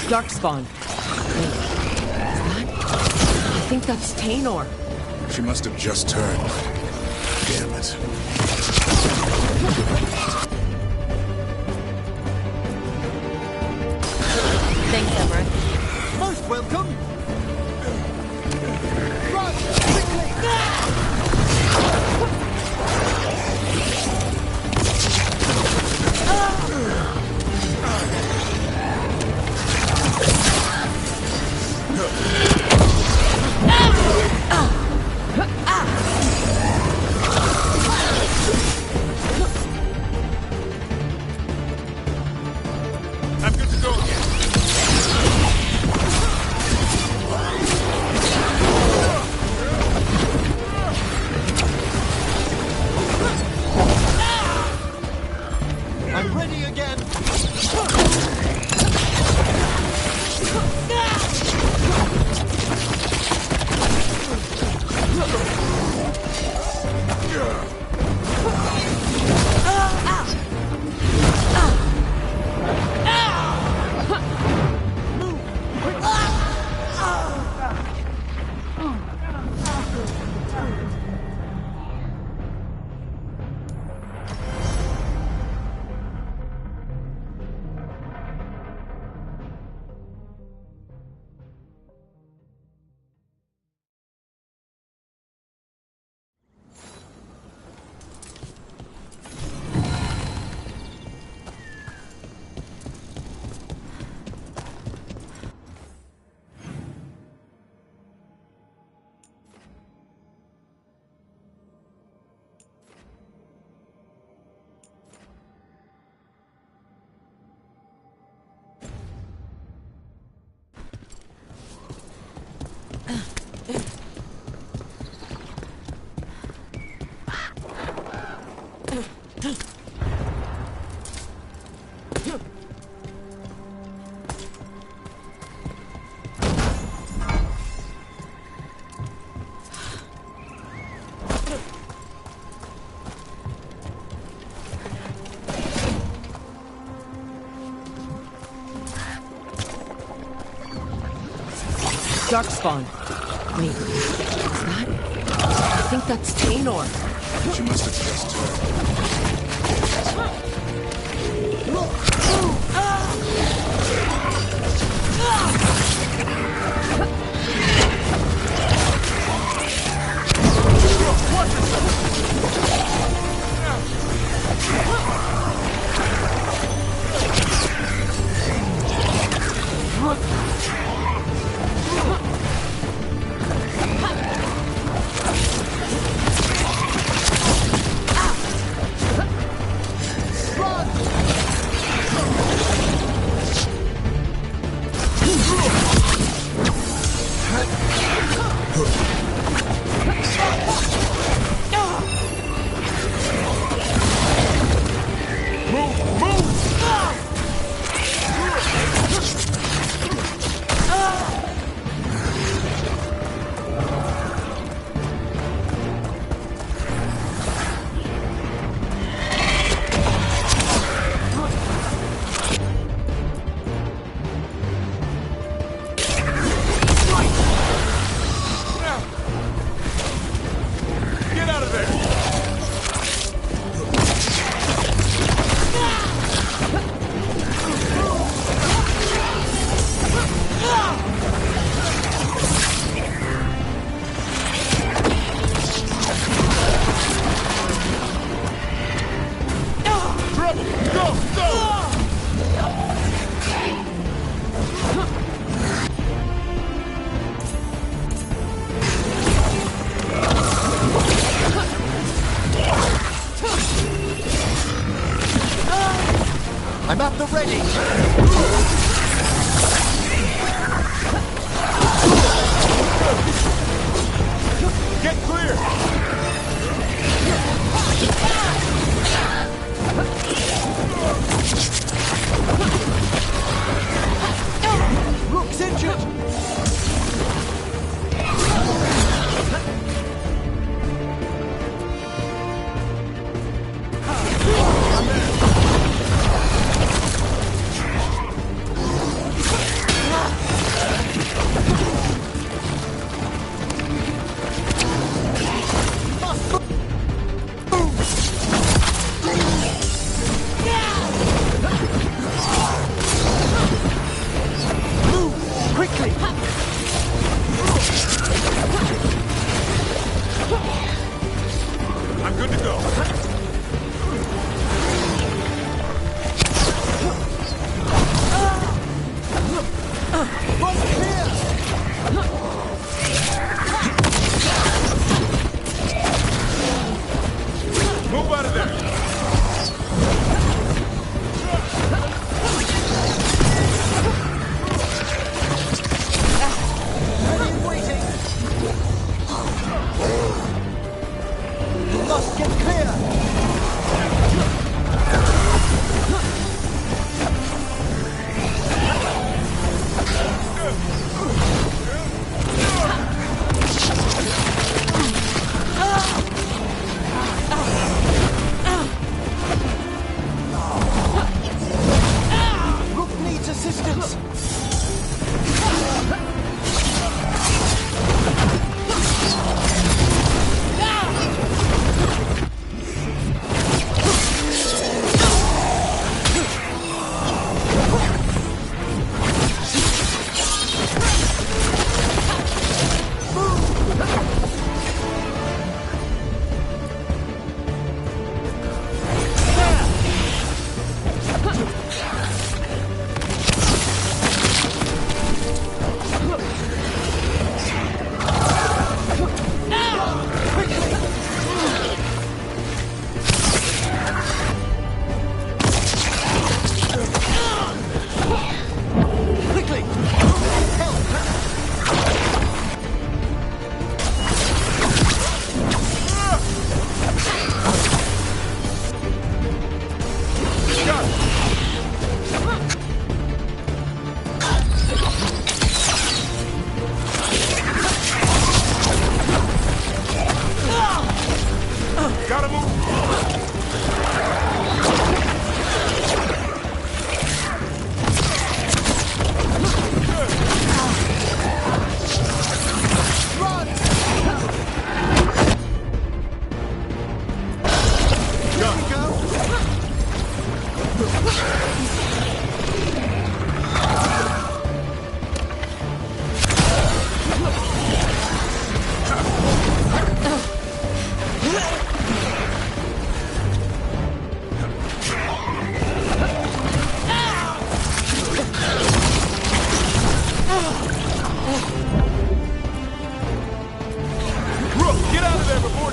Darkspawn. I think that's Taynor. She must have just turned. Damn it. Thanks, Everett. Most welcome. I'm good to go again. Darkspawn. Wait, is that? I think that's Tainor. She must have just turned. I'm at the ready! Get clear! Rook's injured!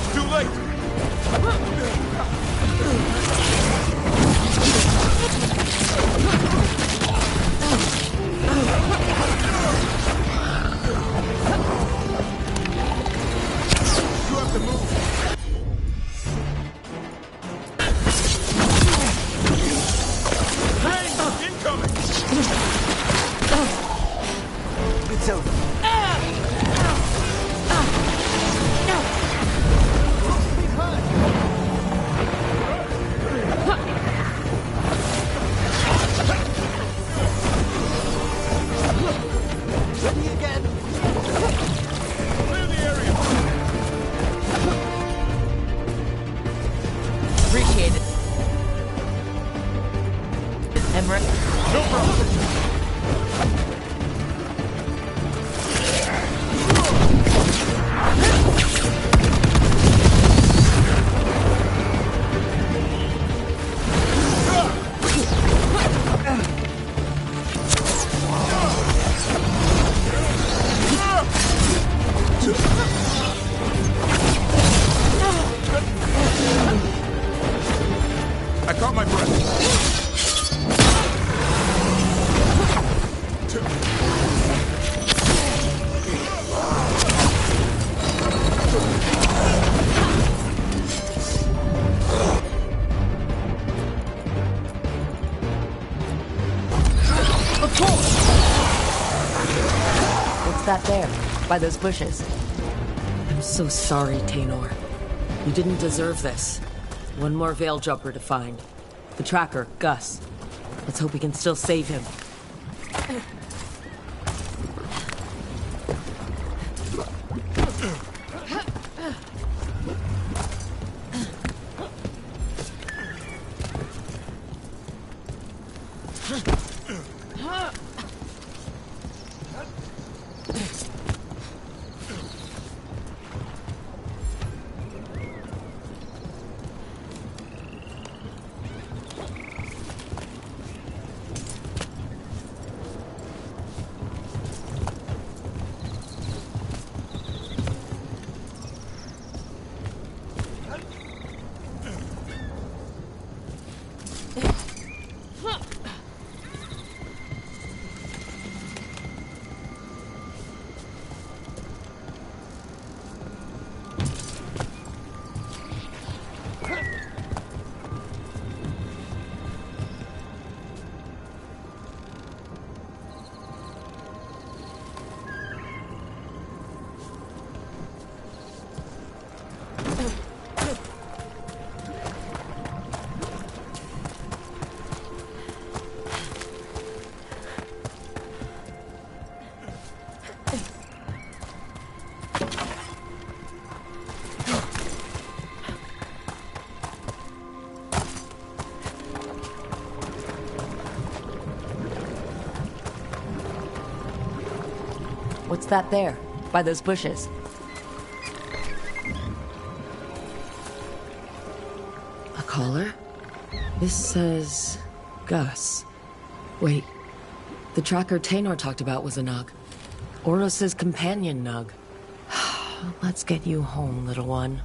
It's too late! You have to move! Bang! Incoming! It's over. Ready again. Clear the area! Appreciate it. Emmerich. No problem! I caught my breath. What's that there? By those bushes? I'm so sorry, Taynor. You didn't deserve this. One more Veil Jumper to find. The tracker, Gus. Let's hope we can still save him. What's that there? By those bushes? A collar? This says... Gus. Wait. The tracker Taynor talked about was a Nug. Oros' companion Nug. Let's get you home, little one.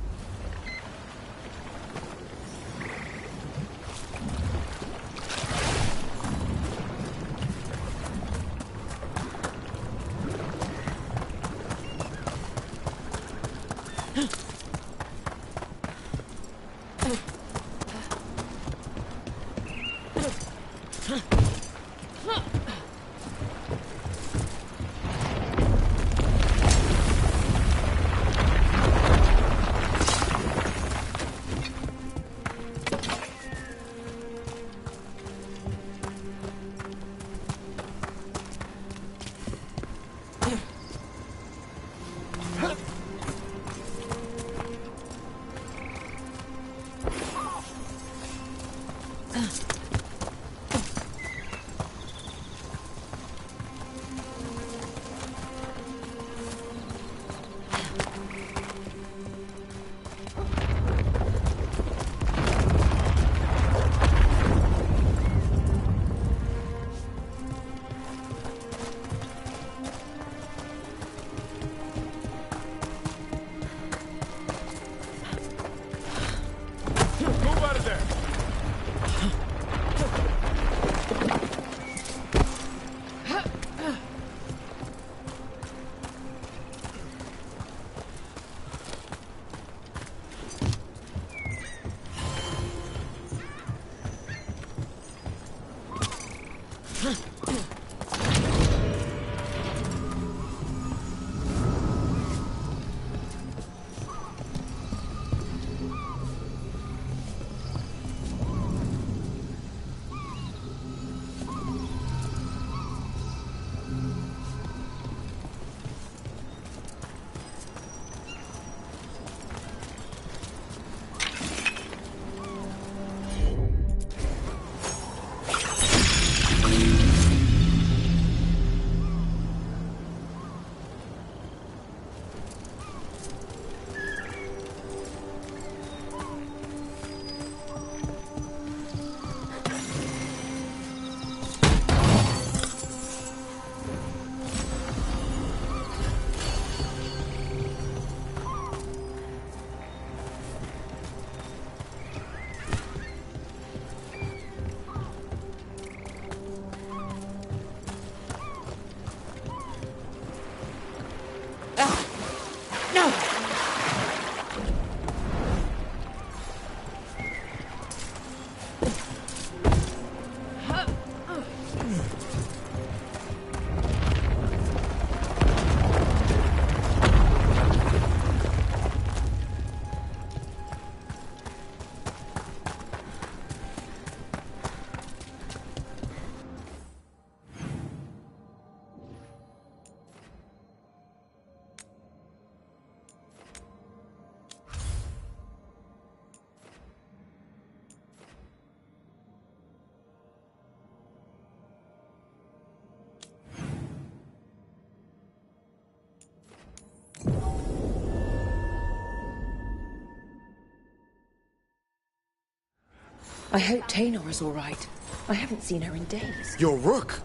I hope Taynor is all right. I haven't seen her in days. Yo, Rook!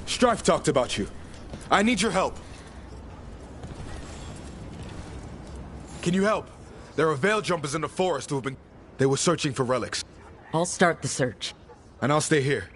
Strife talked about you. I need your help. Can you help? There are veil jumpers in the forest who have been... They were searching for relics. I'll start the search. And I'll stay here.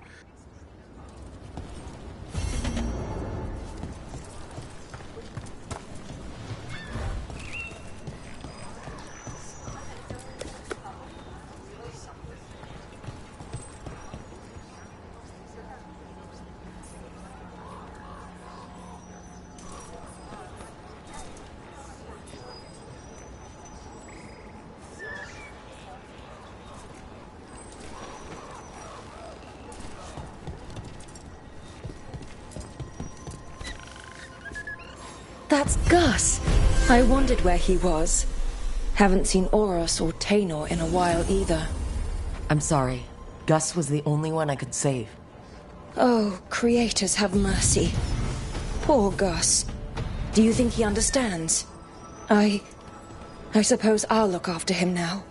That's Gus. I wondered where he was. Haven't seen Oros or Taynor in a while either. I'm sorry. Gus was the only one I could save. Oh, creators have mercy. Poor Gus. Do you think he understands? I suppose I'll look after him now.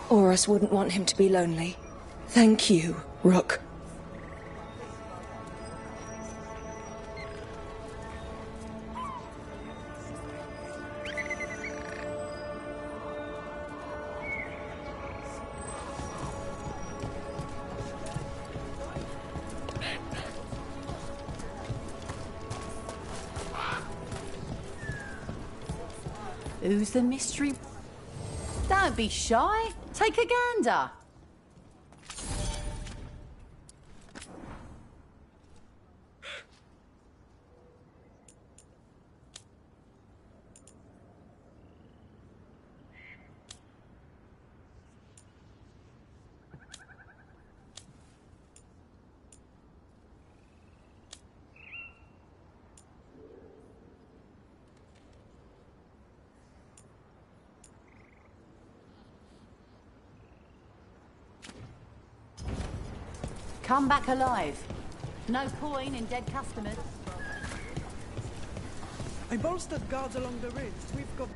Oros wouldn't want him to be lonely. Thank you, Rook. Who's the mystery? Don't be shy. Take a gander. Come back alive. No point in dead customers. I bolstered guards along the ridge. We've got...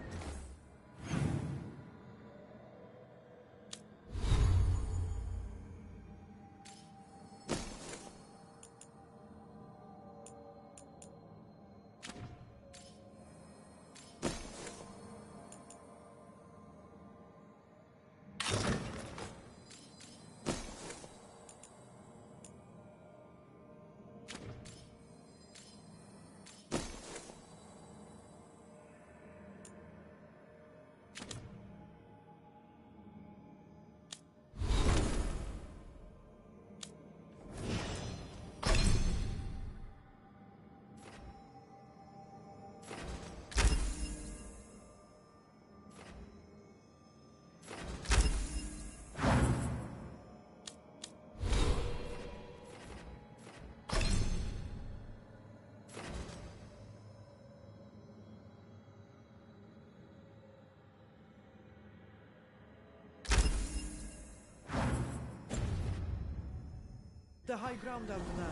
the high ground out there.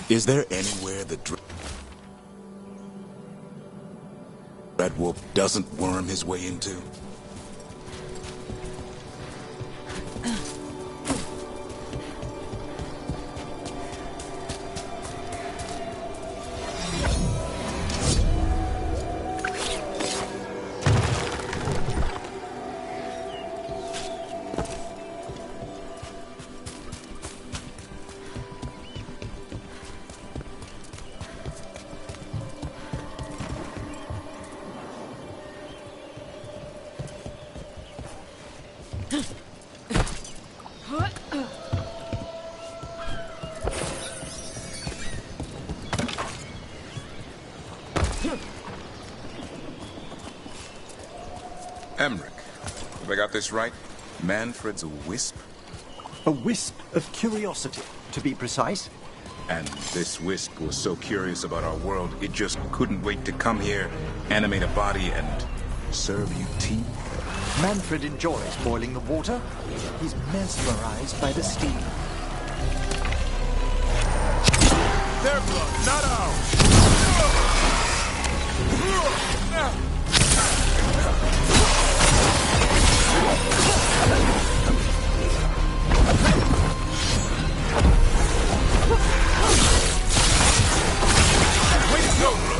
Is there anywhere the Red Wolf doesn't worm his way into? Emmerich, have I got this right? Manfred's a wisp? A wisp of curiosity, to be precise. And this wisp was so curious about our world, it just couldn't wait to come here, animate a body, and serve you tea? Manfred enjoys boiling the water. He's mesmerized by the steam. Their blood, not ours! Way to go,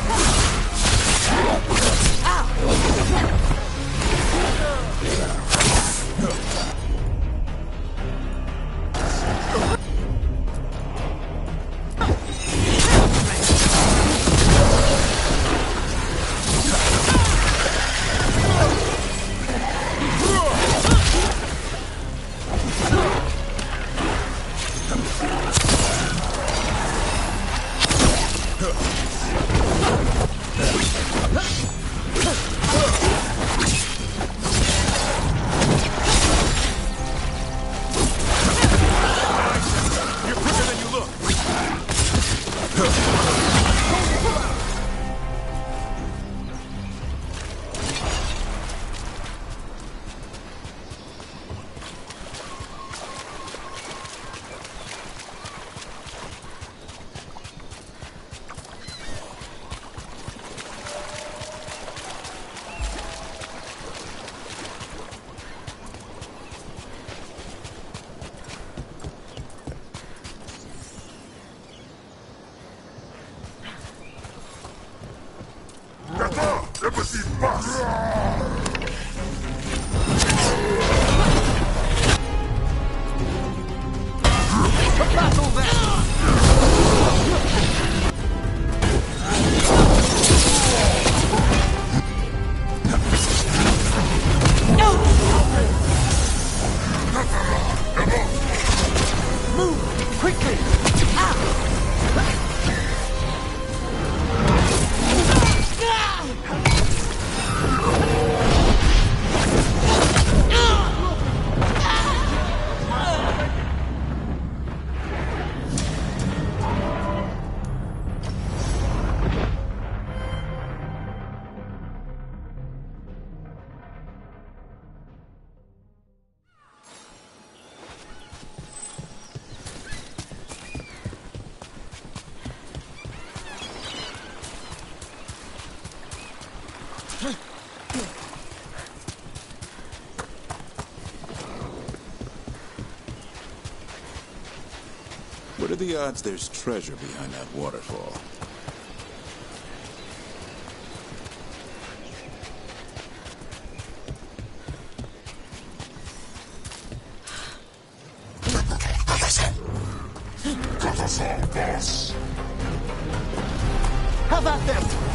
What are the odds there's treasure behind that waterfall? Have at them!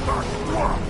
Caranzo!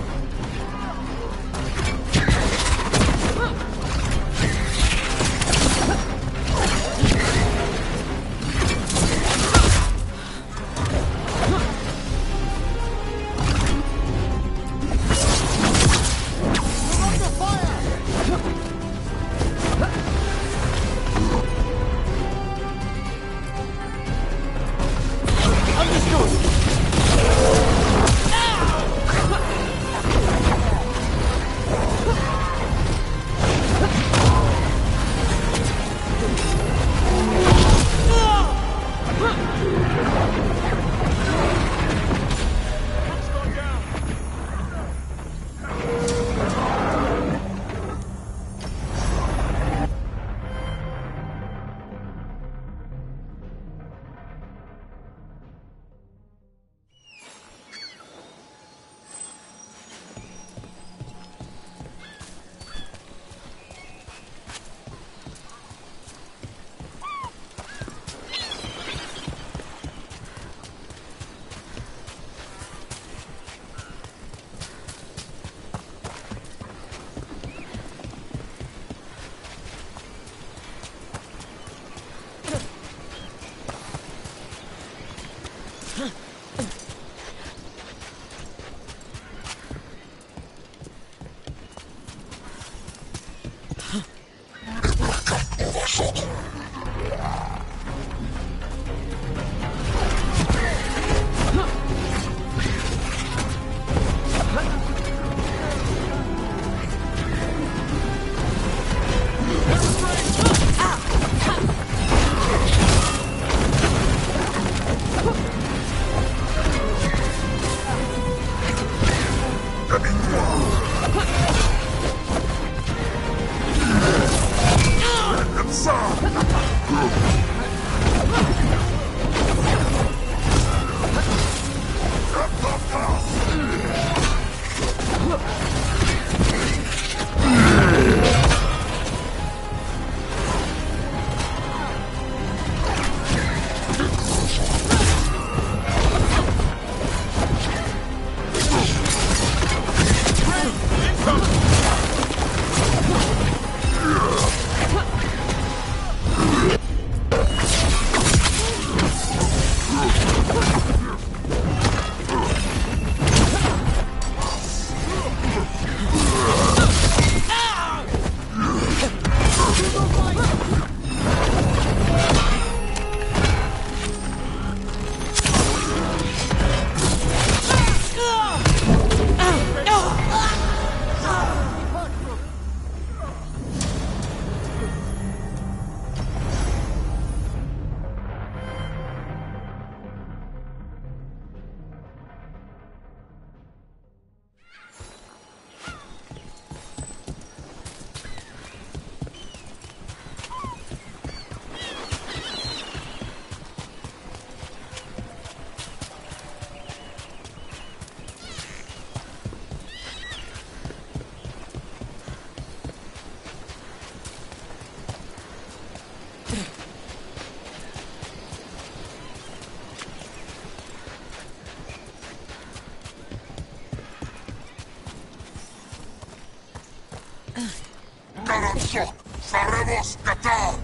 Faremos Qatar!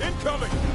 Incoming!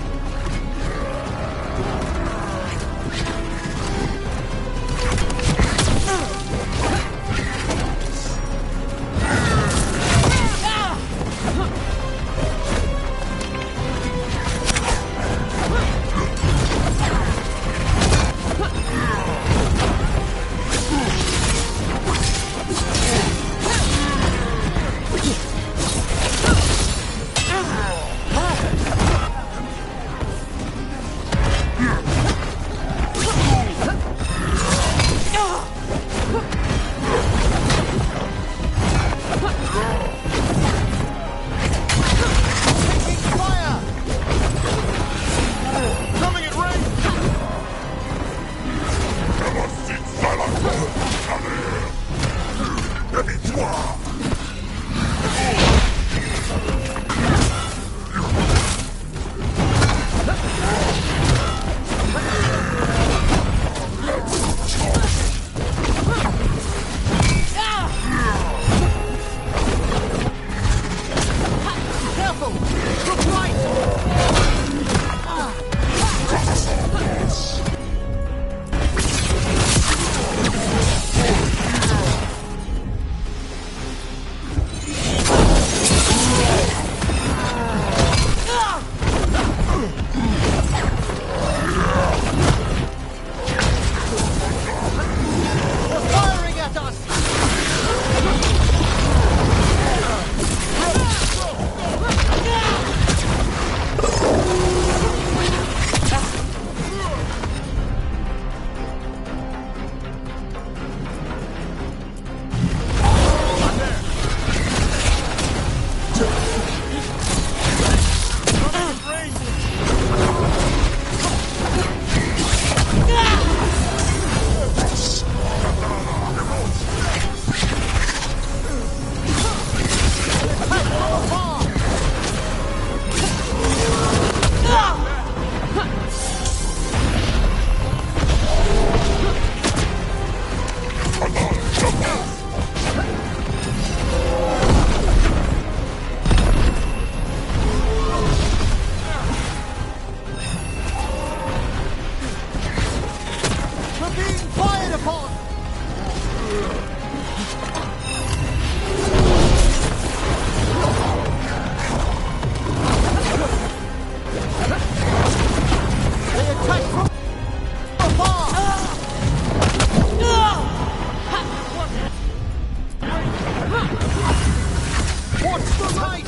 What's the light?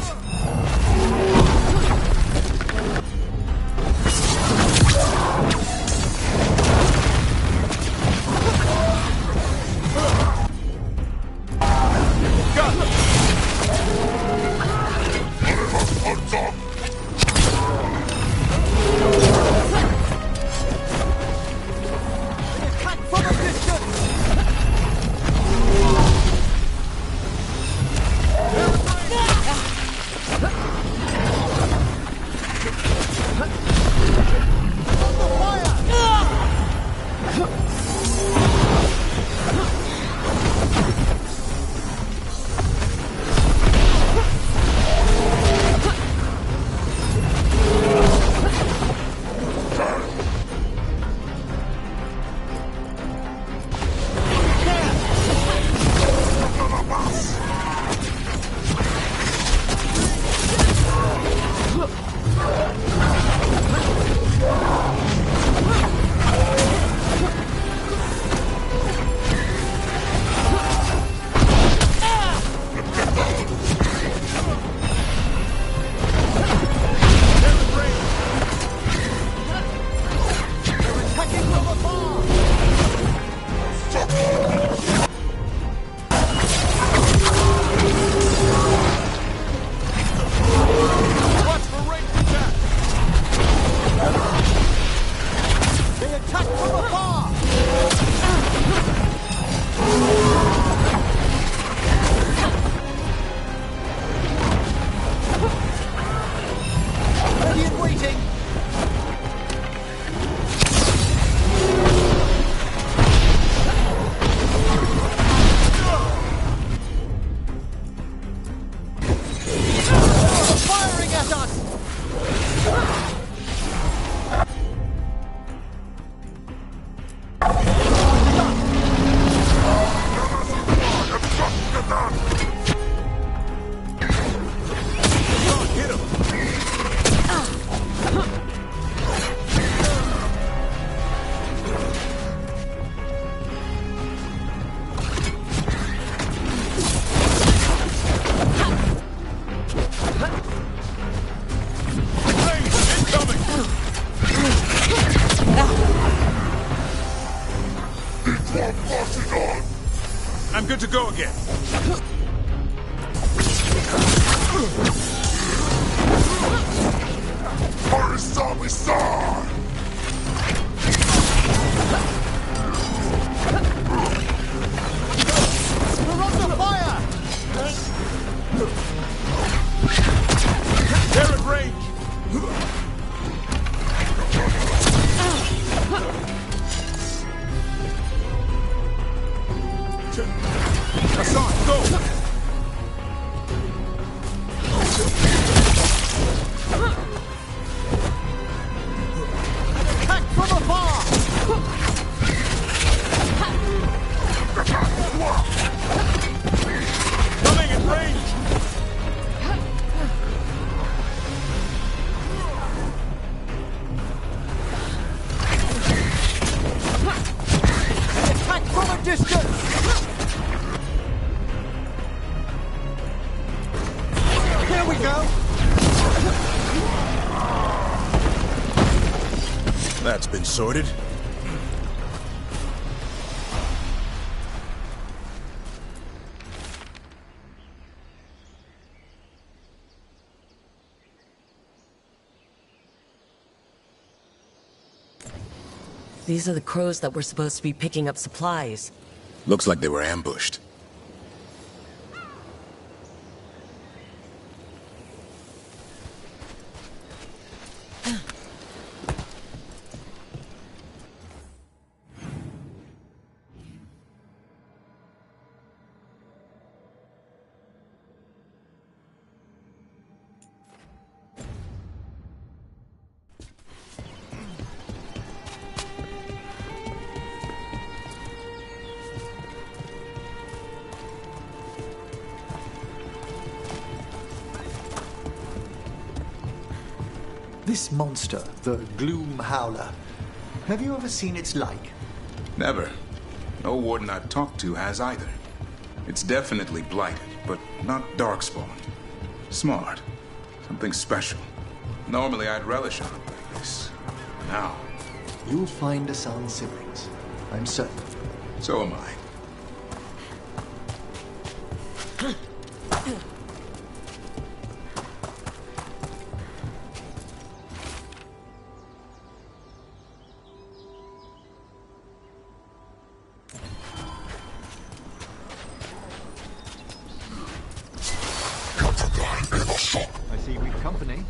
I'm good to go again. We're under fire! They're at range. Hassan, go! Attack from afar! Coming in range! Attack from a distance! Here we go! That's been sorted. These are the crows that were supposed to be picking up supplies. Looks like they were ambushed. This monster, the Gloom Howler, Have you ever seen its like? Never. No warden I've talked to has either. It's definitely blighted, but not darkspawn. Smart. Something special. Normally I'd relish on a place. Now... You'll find Asan's siblings. I'm certain. So am I. I see we've company.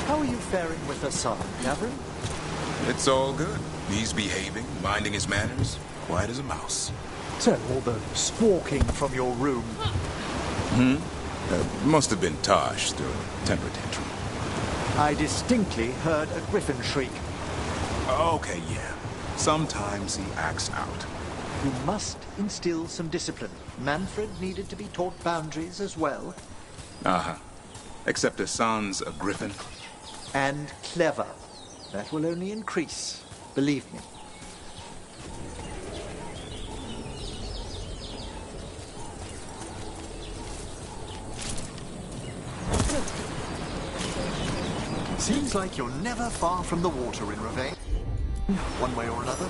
How are you faring with Asan, Gavin? It's all good. He's behaving, minding his manners, quiet as a mouse. Turn all the squawking from your room. Must have been Tosh through a temper tantrum. I distinctly heard a griffin shriek. Okay, yeah. Sometimes he acts out. You must instill some discipline. Manfred needed to be taught boundaries as well. Uh-huh. Except Hassan's a griffin. And clever. That will only increase, believe me. Seems like you're never far from the water in Ravane, one way or another.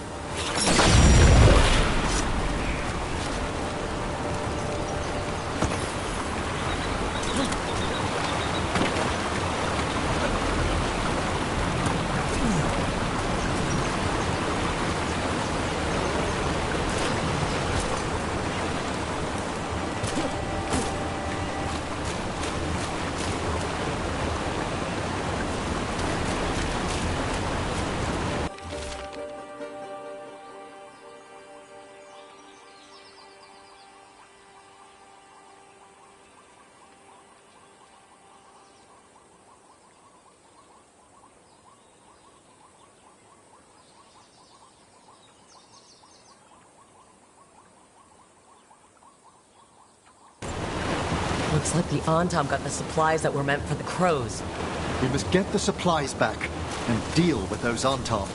Looks like the Antom got the supplies that were meant for the crows. We must get the supplies back and deal with those Antom.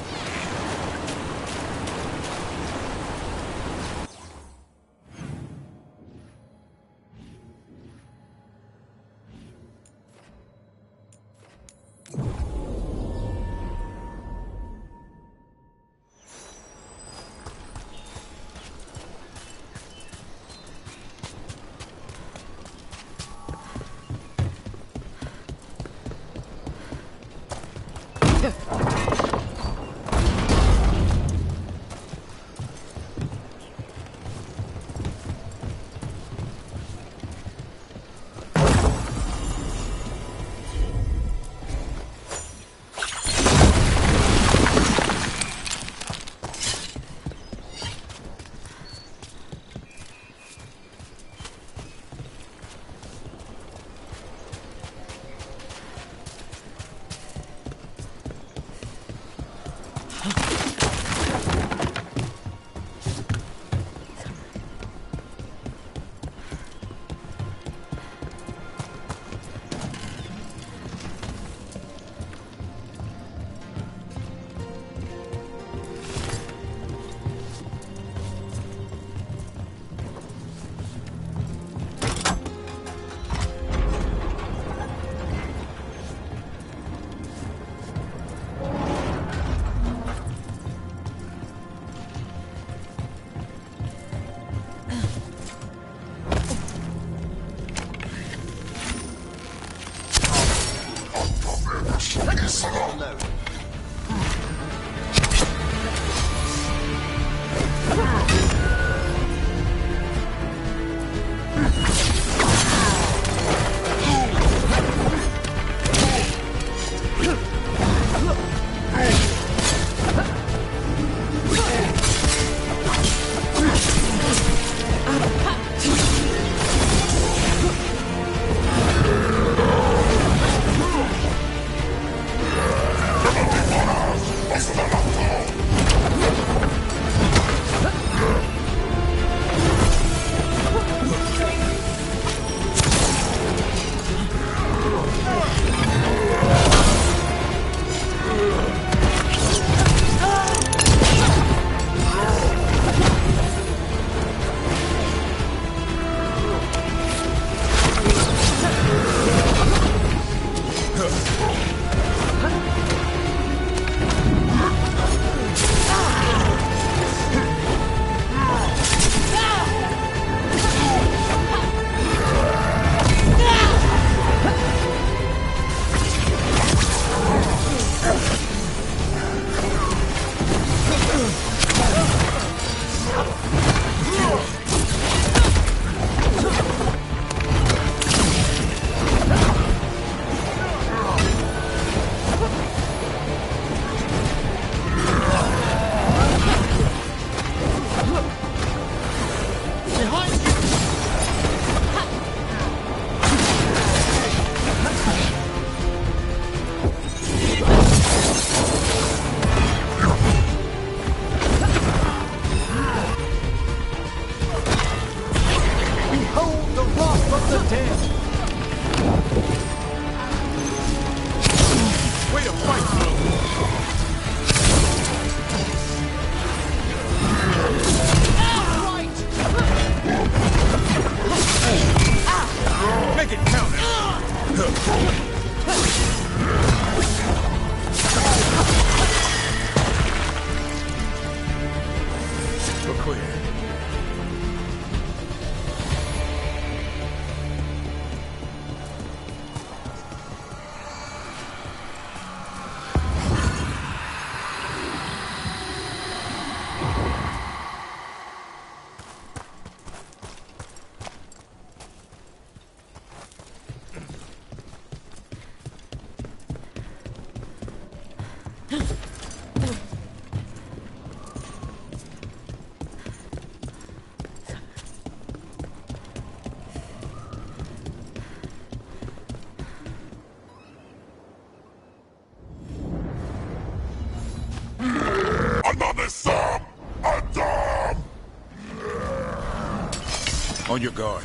On your guard.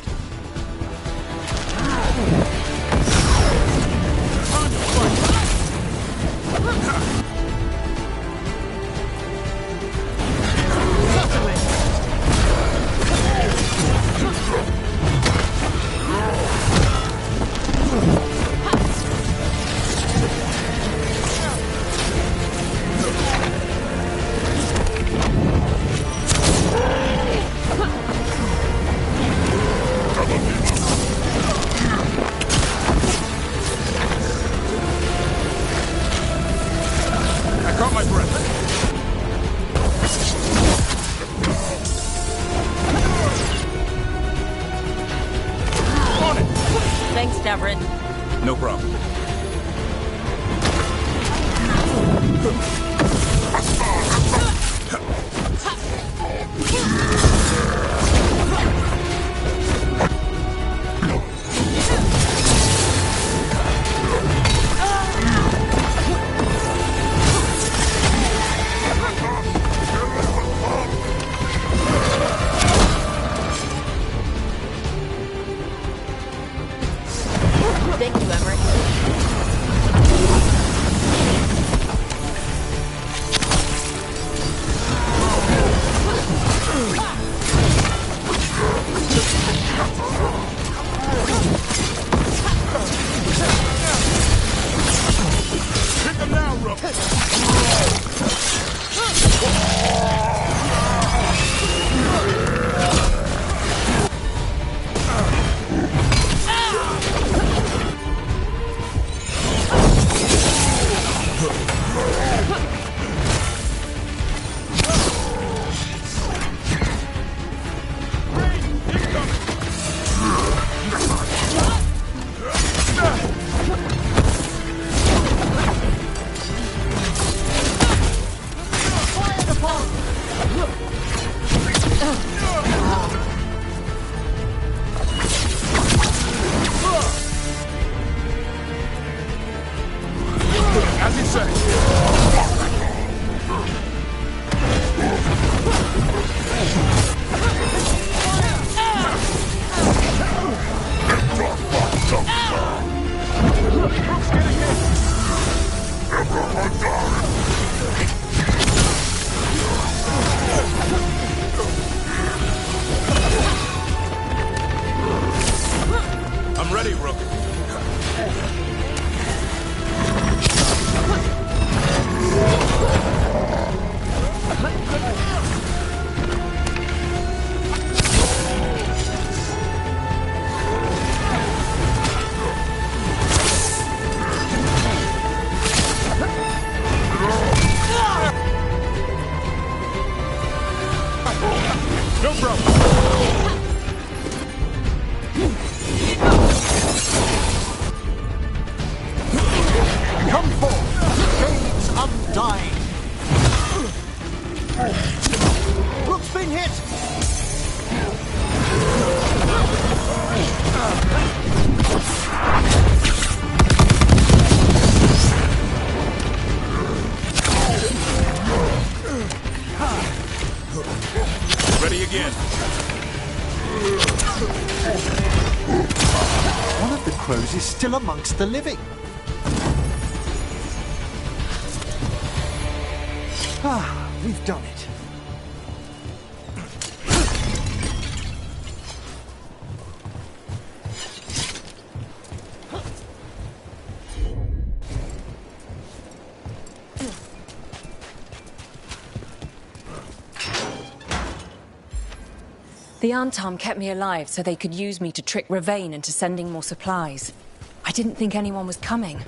Thanks, Deverin. No problem. Thank you, Emmerich. Hit them now, Rook! As you say. I'm ready, Rook. No problem. Come forth! Chains undying! Rook's been hit! Ready again. One of the crows is still amongst the living. Ah, we've done it. The Antom kept me alive so they could use me to trick Ravain into sending more supplies. I didn't think anyone was coming.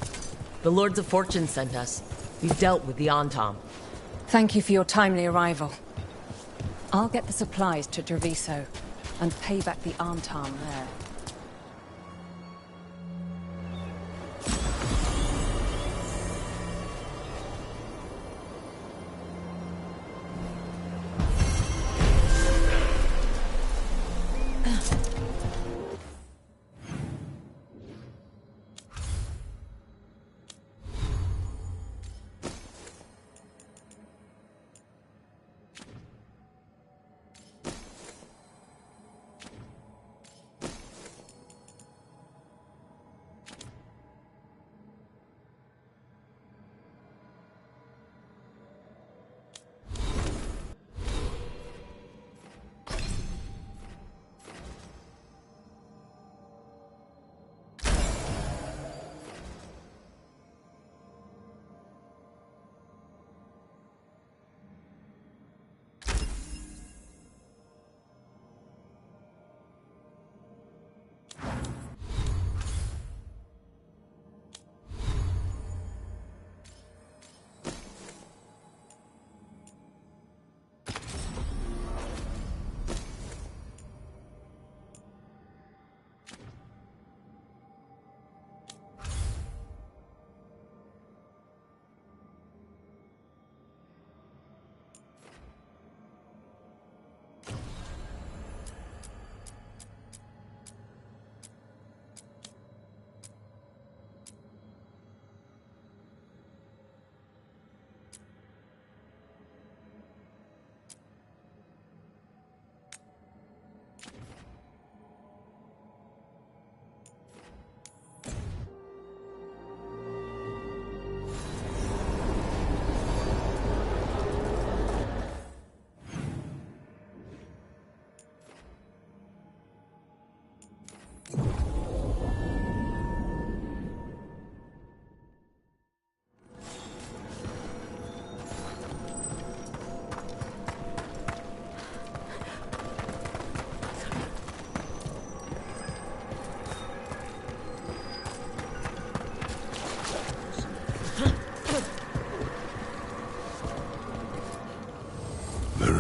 The Lords of Fortune sent us. We've dealt with the Antom. Thank you for your timely arrival. I'll get the supplies to Treviso and pay back the Antom there.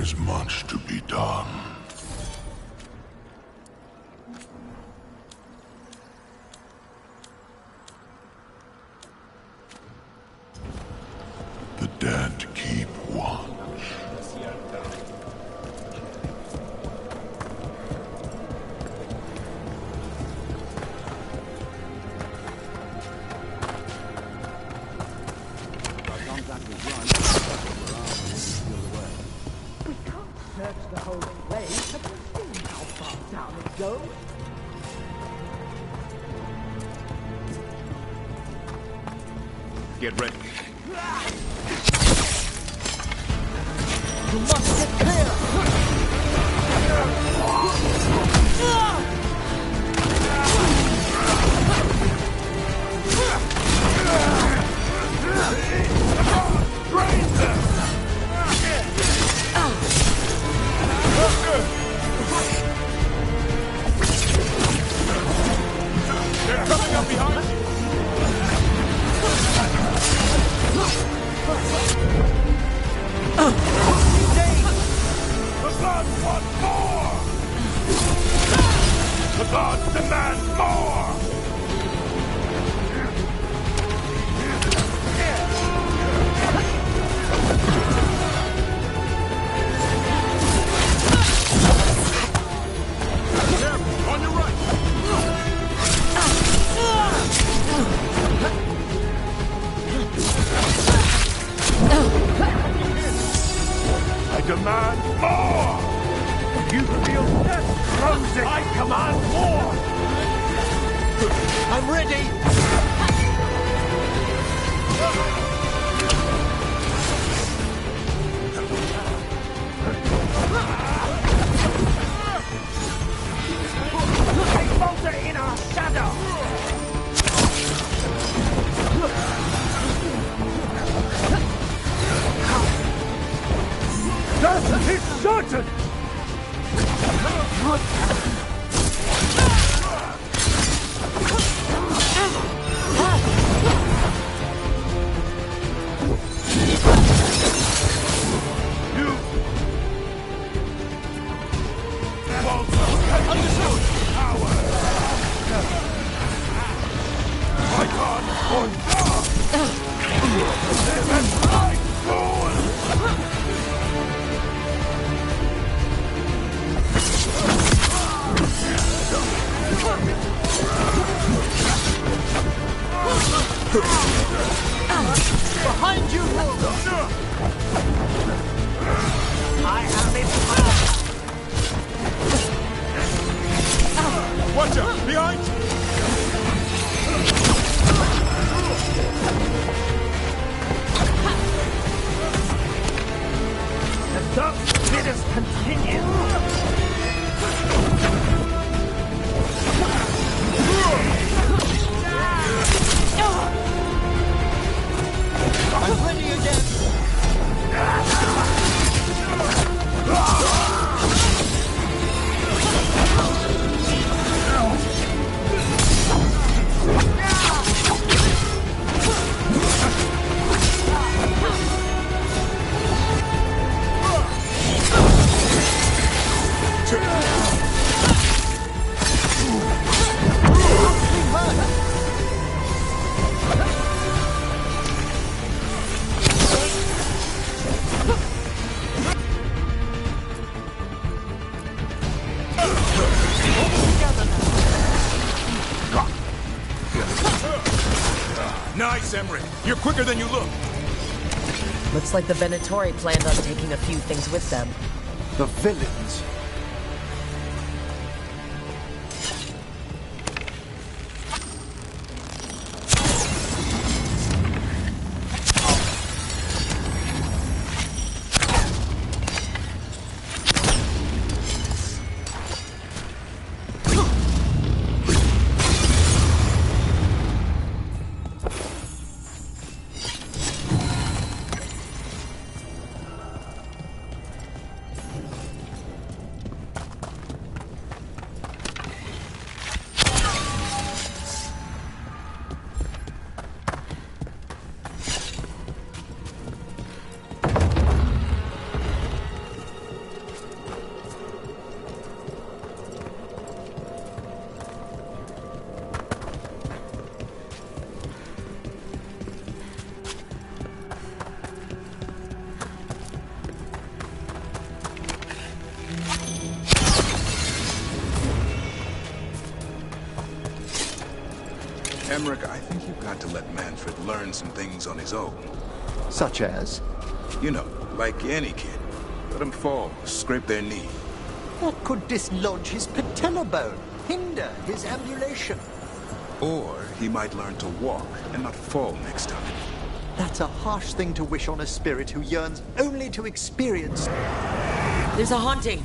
is much to be done. The dead keep watch. Search the whole place. Have you seen how far down it goes? Get ready. You must get clear! They're coming up behind you! The gods want more! The gods demand more! Careful, on your right! I demand more! You feel death closing! I command more! I'm ready! They falter in our shadow! Death is certain! You understood power! My God! Live and fight, fool! Behind you, Wolf! I have it. Watch out! Behind you! The dark bidders continue! I'm ready again! Nice, Emery. You're quicker than you look. Looks like the Venatori planned on taking a few things with them. The villains. Emmerich, I think you've got to let Manfred learn some things on his own. Such as? You know, like any kid. Let them fall, scrape their knee. That could dislodge his patella bone, hinder his ambulation. Or he might learn to walk and not fall next time. That's a harsh thing to wish on a spirit who yearns only to experience... There's a haunting.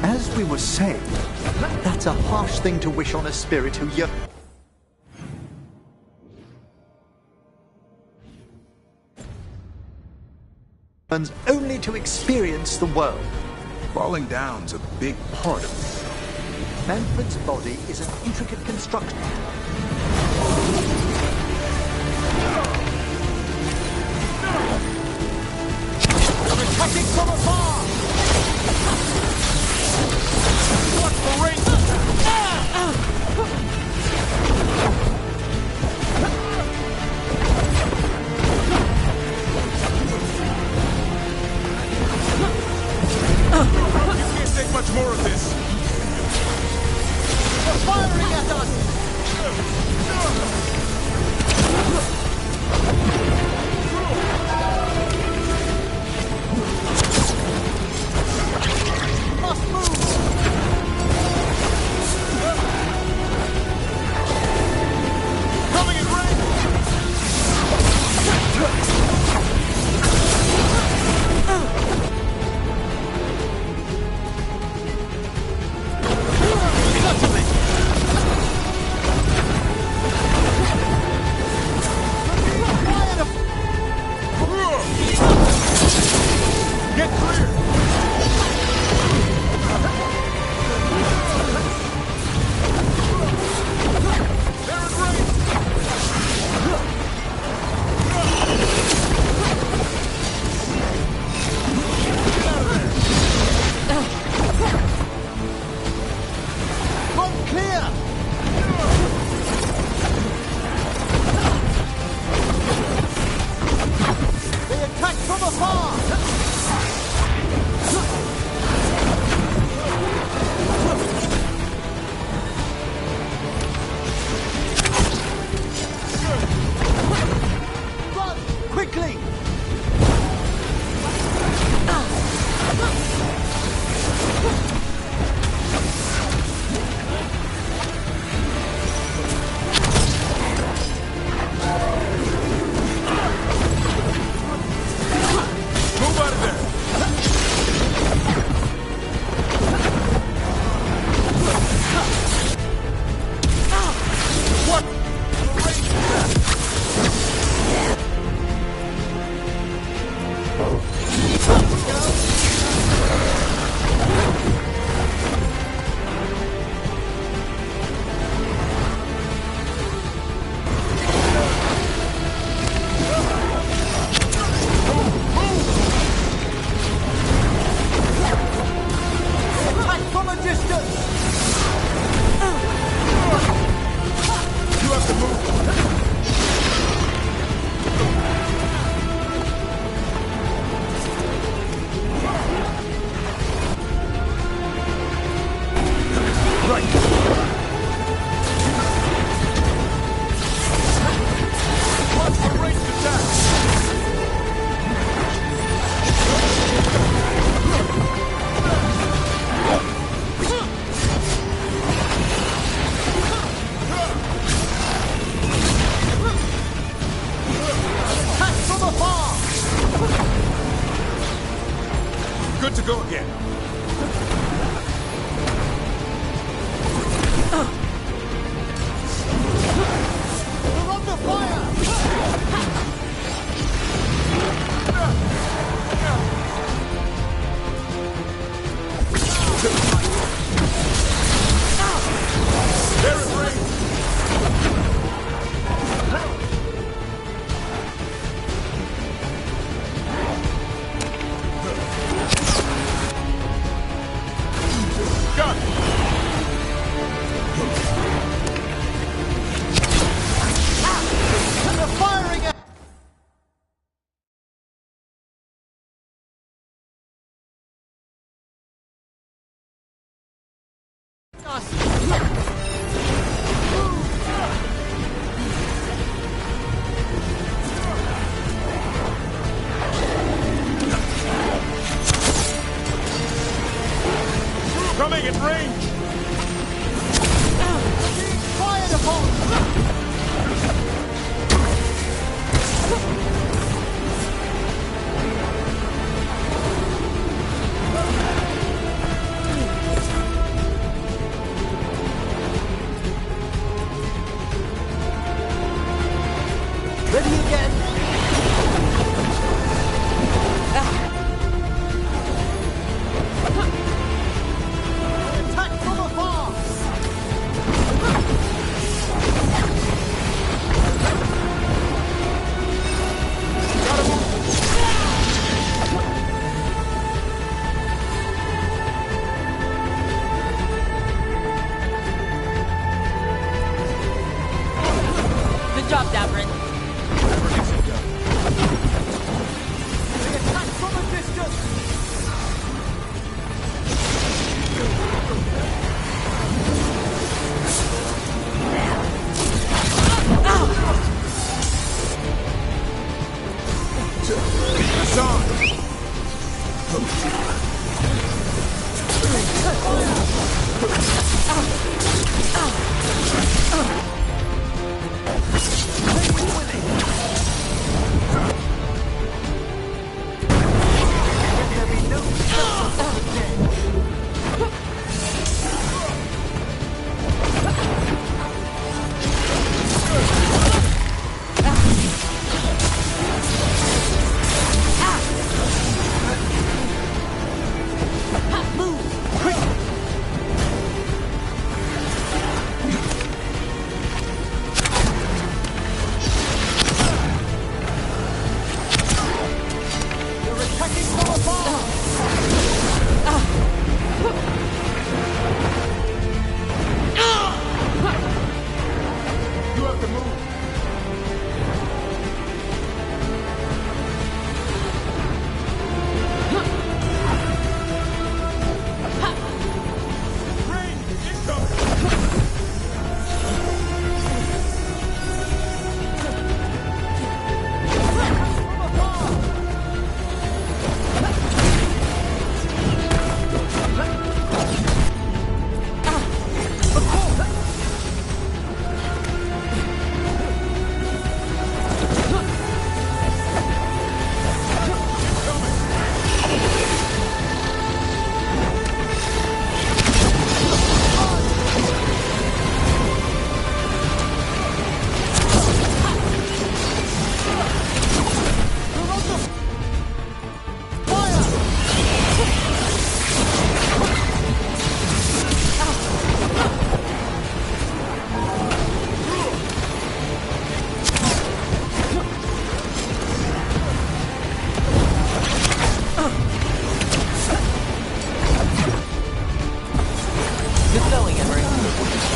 As we were saying, that's a harsh thing to wish on a spirit who yearns only to experience the world. Falling down's a big part of it. Manfred's body is an intricate construction. Attacking from afar! Watch the ring! You can't take much more of this. They're firing at us! Must move! Coming in range! Fire the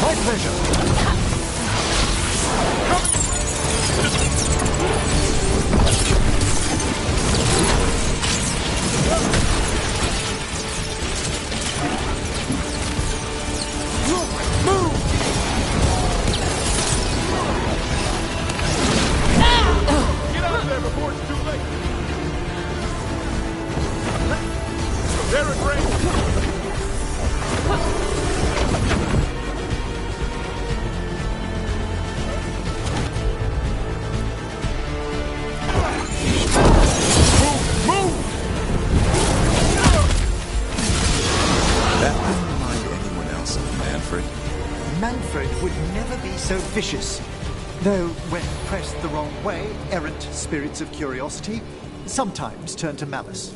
My pleasure. Get out of there before it's too late! They're in range! That doesn't remind anyone else of Manfred. Manfred would never be so vicious. Though, when pressed the wrong way, errant spirits of curiosity sometimes turn to malice.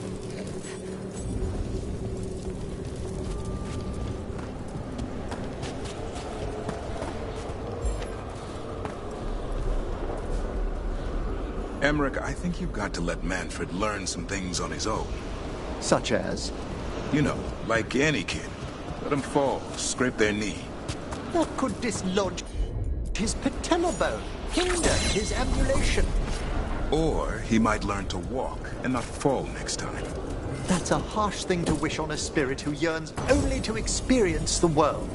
Emmerich, I think you've got to let Manfred learn some things on his own. Such as? You know, like any kid. Let him fall, scrape their knee. That could dislodge his patella bone, hinder his ambulation. Or he might learn to walk and not fall next time. That's a harsh thing to wish on a spirit who yearns only to experience the world.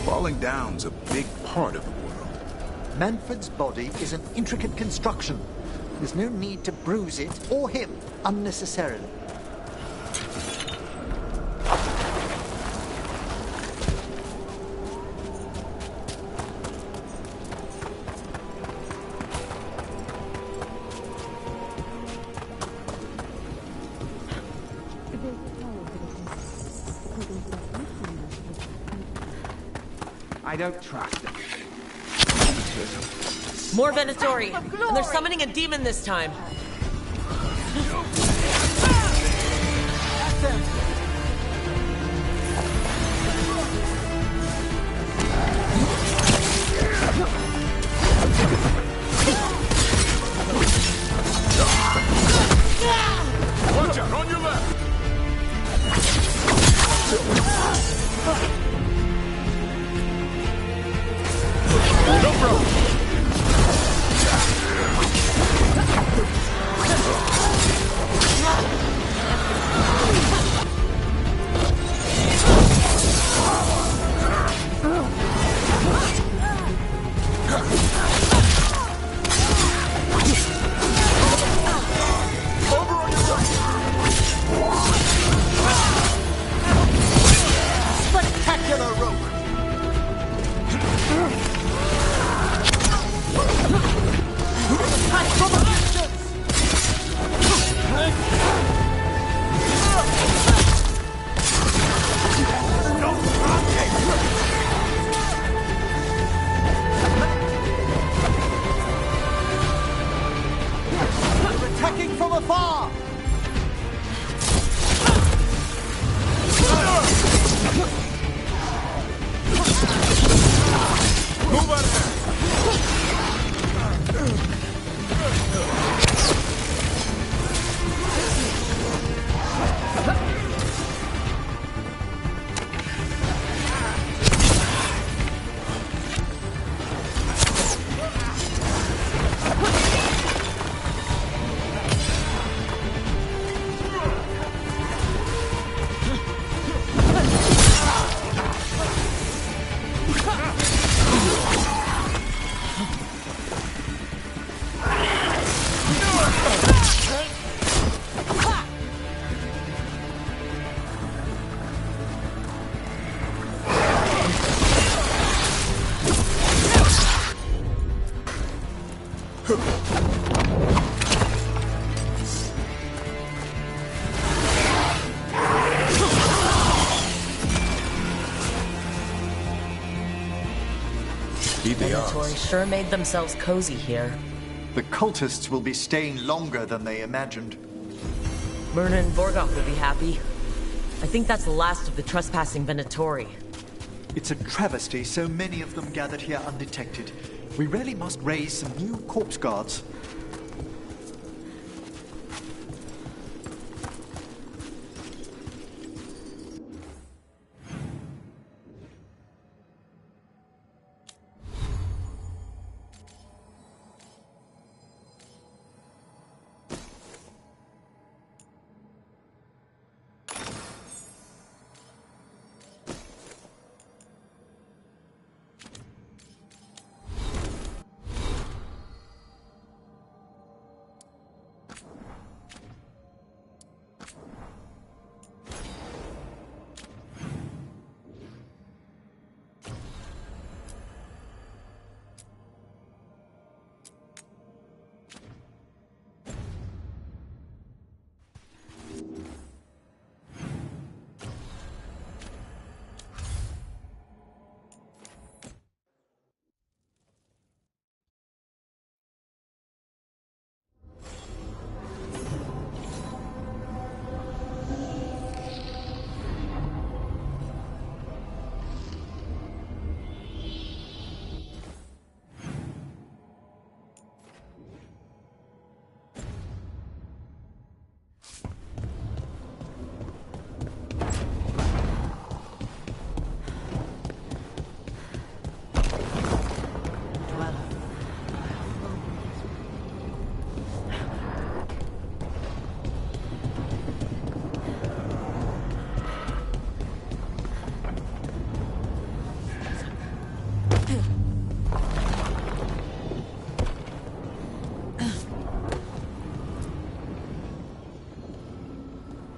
Falling down's a big part of the world. Manfred's body is an intricate construction. There's no need to bruise it, or him, unnecessarily. I don't trust them. More Venatori, and they're summoning a demon this time. Watch out, on your left! No problem! Spectacular rope! Attack from a distance! They're attacking from afar! Move out of there! Venatori sure made themselves cozy here. The cultists will be staying longer than they imagined. Myrna and Vorgoth will be happy. I think that's the last of the trespassing Venatori. It's a travesty so many of them gathered here undetected. We really must raise some new corpse guards.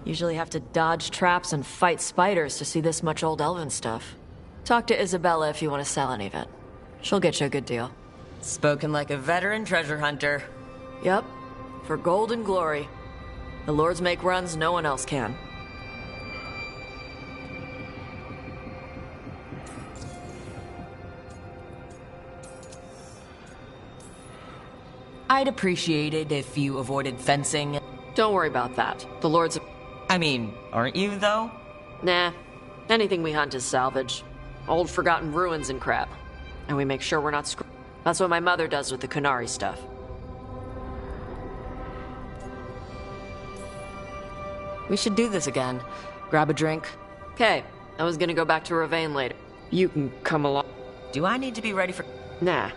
Usually have to dodge traps and fight spiders to see this much old elven stuff. Talk to Isabella if you want to sell any of it. She'll get you a good deal. Spoken like a veteran treasure hunter. Yep, for gold and glory. The lords make runs no one else can. I'd appreciate it if you avoided fencing. Don't worry about that. The lords... I mean, aren't you, though? Nah. Anything we hunt is salvage. Old forgotten ruins and crap. And we make sure we're not That's what my mother does with the Kunari stuff. We should do this again. Grab a drink. Okay, I was gonna go back to Ravane later. You can come along. Do I need to be ready for... Nah.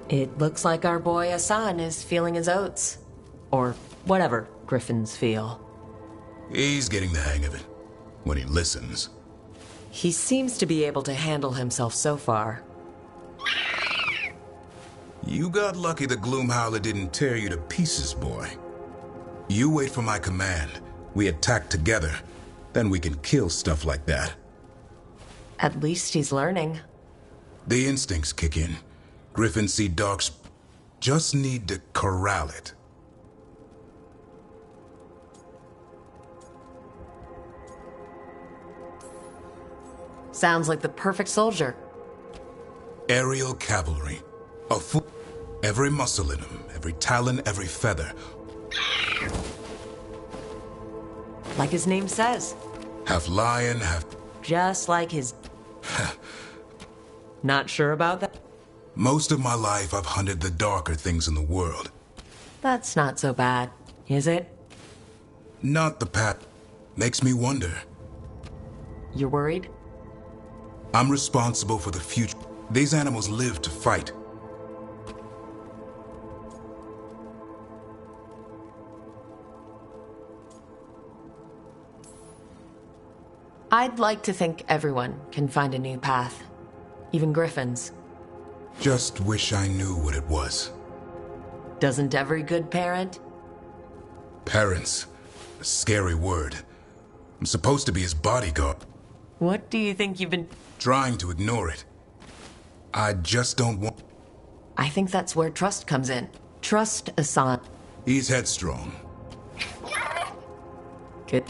It looks like our boy Hassan is feeling his oats. Or whatever griffins feel. He's getting the hang of it. When he listens. He seems to be able to handle himself so far. You got lucky the Gloomhowler didn't tear you to pieces, boy. You wait for my command. We attack together. Then we can kill stuff like that. At least he's learning. The instincts kick in. Griffins see darks. Just need to corral it. Sounds like the perfect soldier. Aerial cavalry. A fool. Every muscle in him, every talon, every feather. Like his name says. Half lion, half... Just like his... Not sure about that? Most of my life, I've hunted the darker things in the world. That's not so bad, is it? Not the pat. Makes me wonder. You're worried? I'm responsible for the future. These animals live to fight. I'd like to think everyone can find a new path. Even griffins. Just wish I knew what it was. Doesn't every good parent? Parents. A scary word. I'm supposed to be his bodyguard. What do you think you've been... Trying to ignore it. I just don't want... I think that's where trust comes in. Trust Hassan. He's headstrong. Good.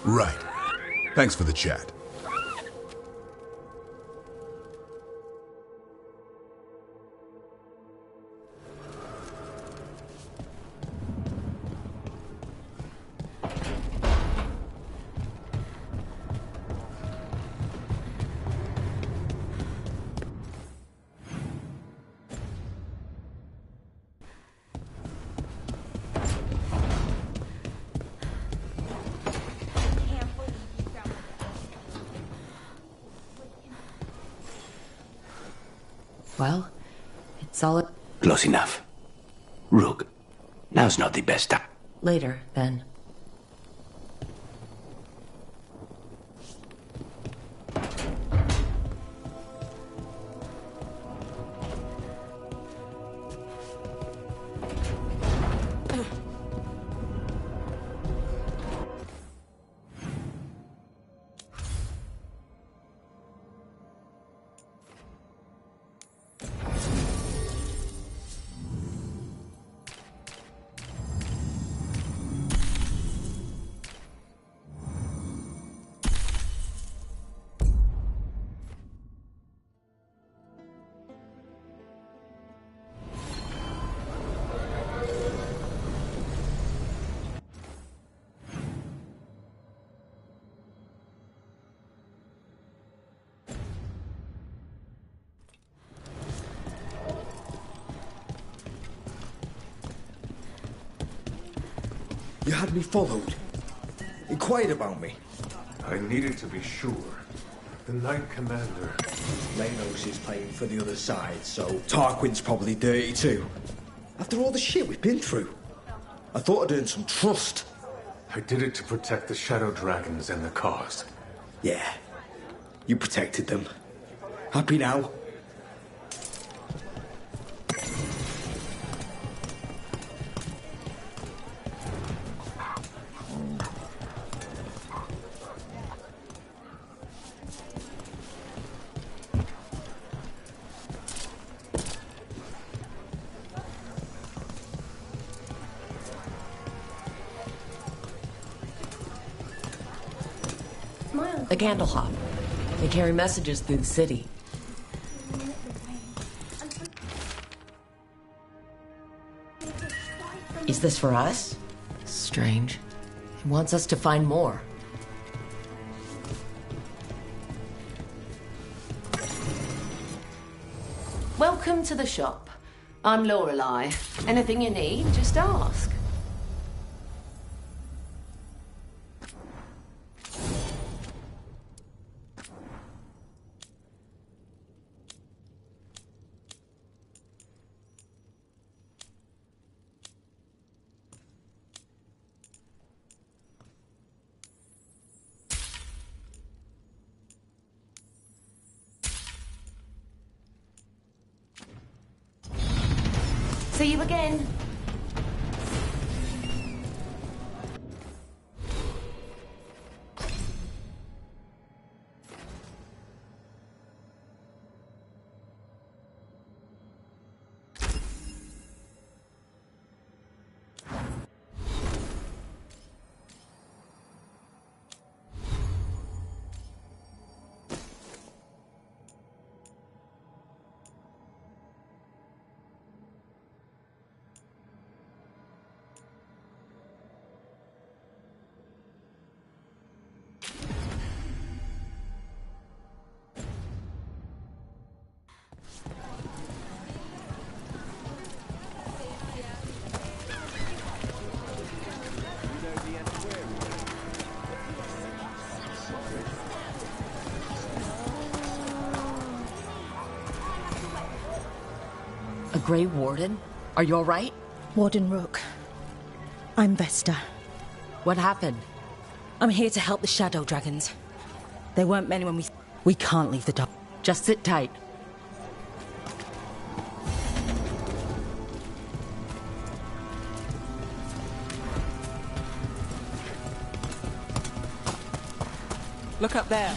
Right. Thanks for the chat. Well, it's all... Close enough. Rook, now's not the best time. Later, then. You had me followed. Inquired about me. I needed to be sure. The Knight Commander. Lanos is playing for the other side, so Tarquin's probably dirty too. After all the shit we've been through. I thought I'd earned some trust. I did it to protect the Shadow Dragons and the cause. Yeah. You protected them. Happy now? The Candlehop. They carry messages through the city. Is this for us? Strange. He wants us to find more. Welcome to the shop. I'm Lorelei. Anything you need, just ask. See you again. A Grey Warden? Are you all right? Warden Rook. I'm Vesta. What happened? I'm here to help the Shadow Dragons. There weren't many when we can't leave the dark. Just sit tight. Look up there.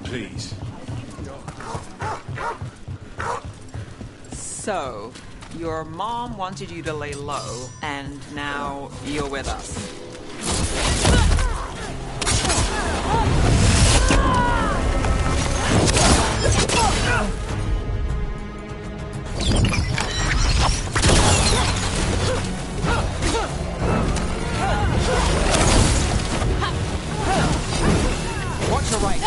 please. So, your mom wanted you to lay low, and now you're with us. Watch your right.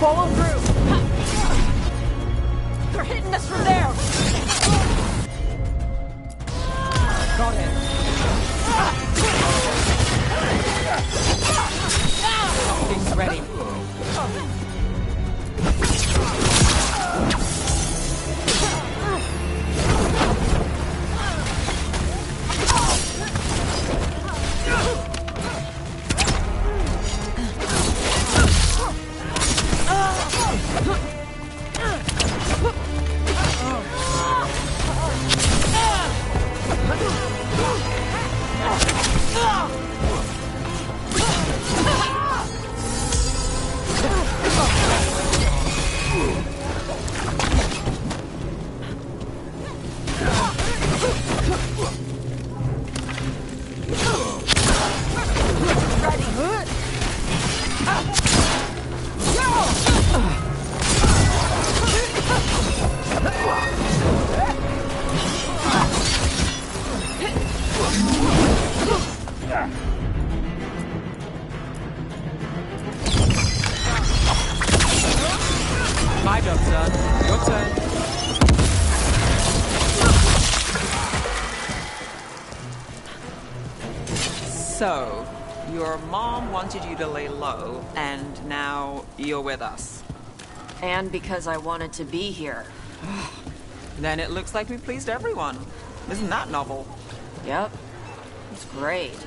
Follow through! They're hitting us from there! Got it. Things ready. My job's done. Your turn. So, your mom wanted you to lay low, and now you're with us. And because I wanted to be here. Then it looks like we pleased everyone. Isn't that novel? Yep. It's great.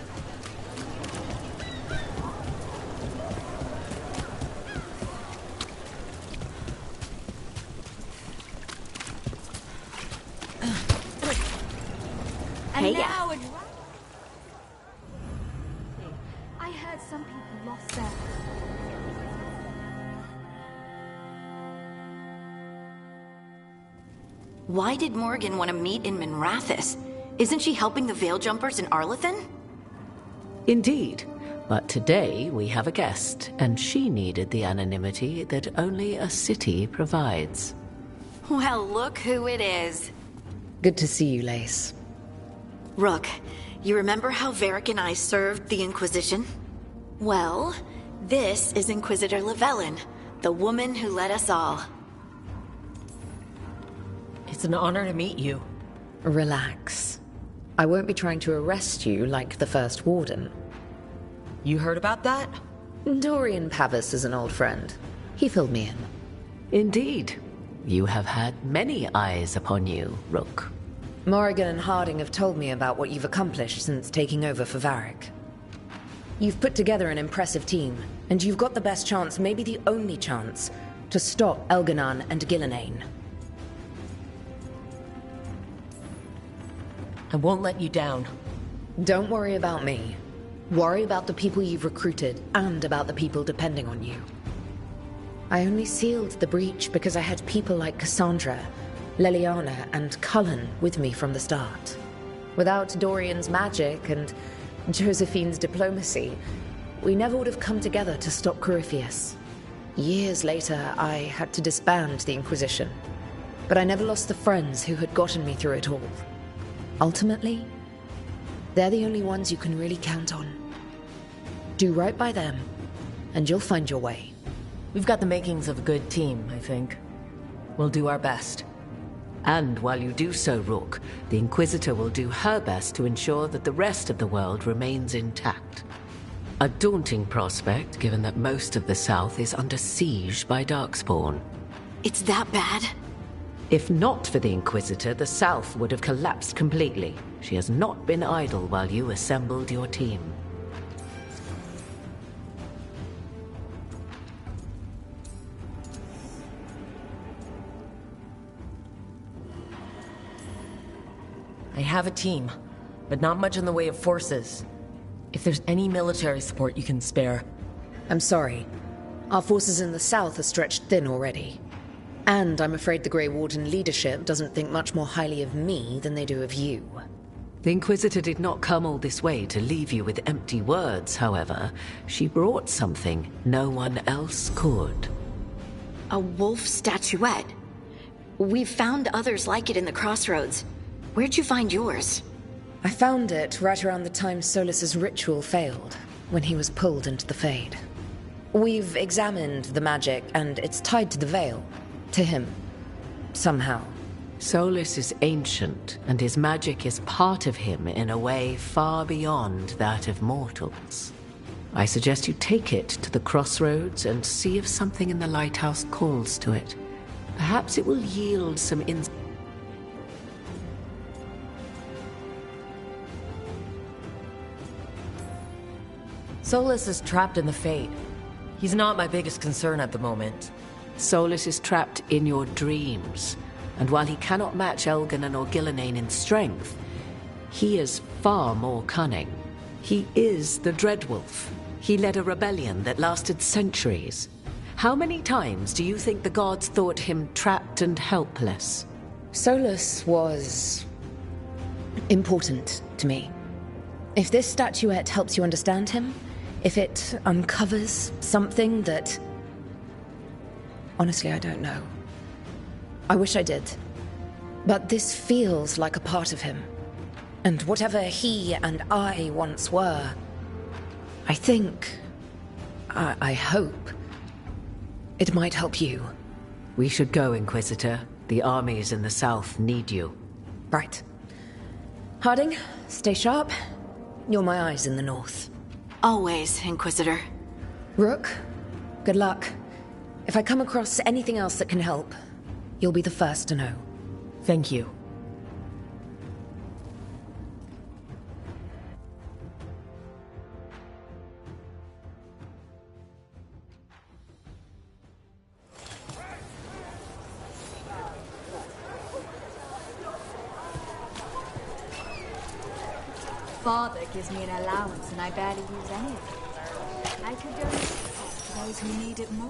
And Hey, now I heard some people lost their... Why did Morgan want to meet in Minrathous? Isn't she helping the Veil Jumpers in Arlathan? Indeed. But today we have a guest, and she needed the anonymity that only a city provides. Well, look who it is. Good to see you, Lace. Rook, you remember how Varric and I served the Inquisition? Well, this is Inquisitor Llewellyn, the woman who led us all. It's an honor to meet you. Relax. I won't be trying to arrest you like the first warden. You heard about that? Dorian Pavis is an old friend. He filled me in. Indeed. You have had many eyes upon you, Rook. Morrigan and Harding have told me about what you've accomplished since taking over for Varric. You've put together an impressive team, and you've got the best chance, maybe the only chance, to stop Elganan and Gillenane. I won't let you down. Don't worry about me. Worry about the people you've recruited, and about the people depending on you. I only sealed the breach because I had people like Cassandra, Leliana, and Cullen with me from the start. Without Dorian's magic and Josephine's diplomacy, we never would have come together to stop Corypheus. Years later, I had to disband the Inquisition, but I never lost the friends who had gotten me through it all. Ultimately, they're the only ones you can really count on. Do right by them, and you'll find your way. We've got the makings of a good team, I think. We'll do our best. And while you do so, Rook, the Inquisitor will do her best to ensure that the rest of the world remains intact. A daunting prospect, given that most of the South is under siege by Darkspawn. It's that bad? If not for the Inquisitor, the South would have collapsed completely. She has not been idle while you assembled your team. I have a team, but not much in the way of forces. If there's any military support you can spare. I'm sorry. Our forces in the south are stretched thin already. And I'm afraid the Grey Warden leadership doesn't think much more highly of me than they do of you. The Inquisitor did not come all this way to leave you with empty words, however. She brought something no one else could. A wolf statuette. We've found others like it in the crossroads. Where'd you find yours? I found it right around the time Solus's ritual failed, when he was pulled into the Fade. We've examined the magic, and it's tied to the veil. To him. Somehow. Solus is ancient, and his magic is part of him in a way far beyond that of mortals. I suggest you take it to the crossroads and see if something in the lighthouse calls to it. Perhaps it will yield some Solus is trapped in the Fade. He's not my biggest concern at the moment. Solus is trapped in your dreams, and while he cannot match Elgin or Gillenane in strength, he is far more cunning. He is the Dreadwolf. He led a rebellion that lasted centuries. How many times do you think the gods thought him trapped and helpless? Solus was important to me. If this statuette helps you understand him, if it uncovers something that... Honestly, I don't know. I wish I did. But this feels like a part of him. And whatever he and I once were, I think... I hope... it might help you. We should go, Inquisitor. The armies in the south need you. Right. Harding, stay sharp. You're my eyes in the north. Always, Inquisitor. Rook, good luck. If I come across anything else that can help, you'll be the first to know. Thank you. Father gives me an allowance and I barely use any of it. I could donate to those who need it more.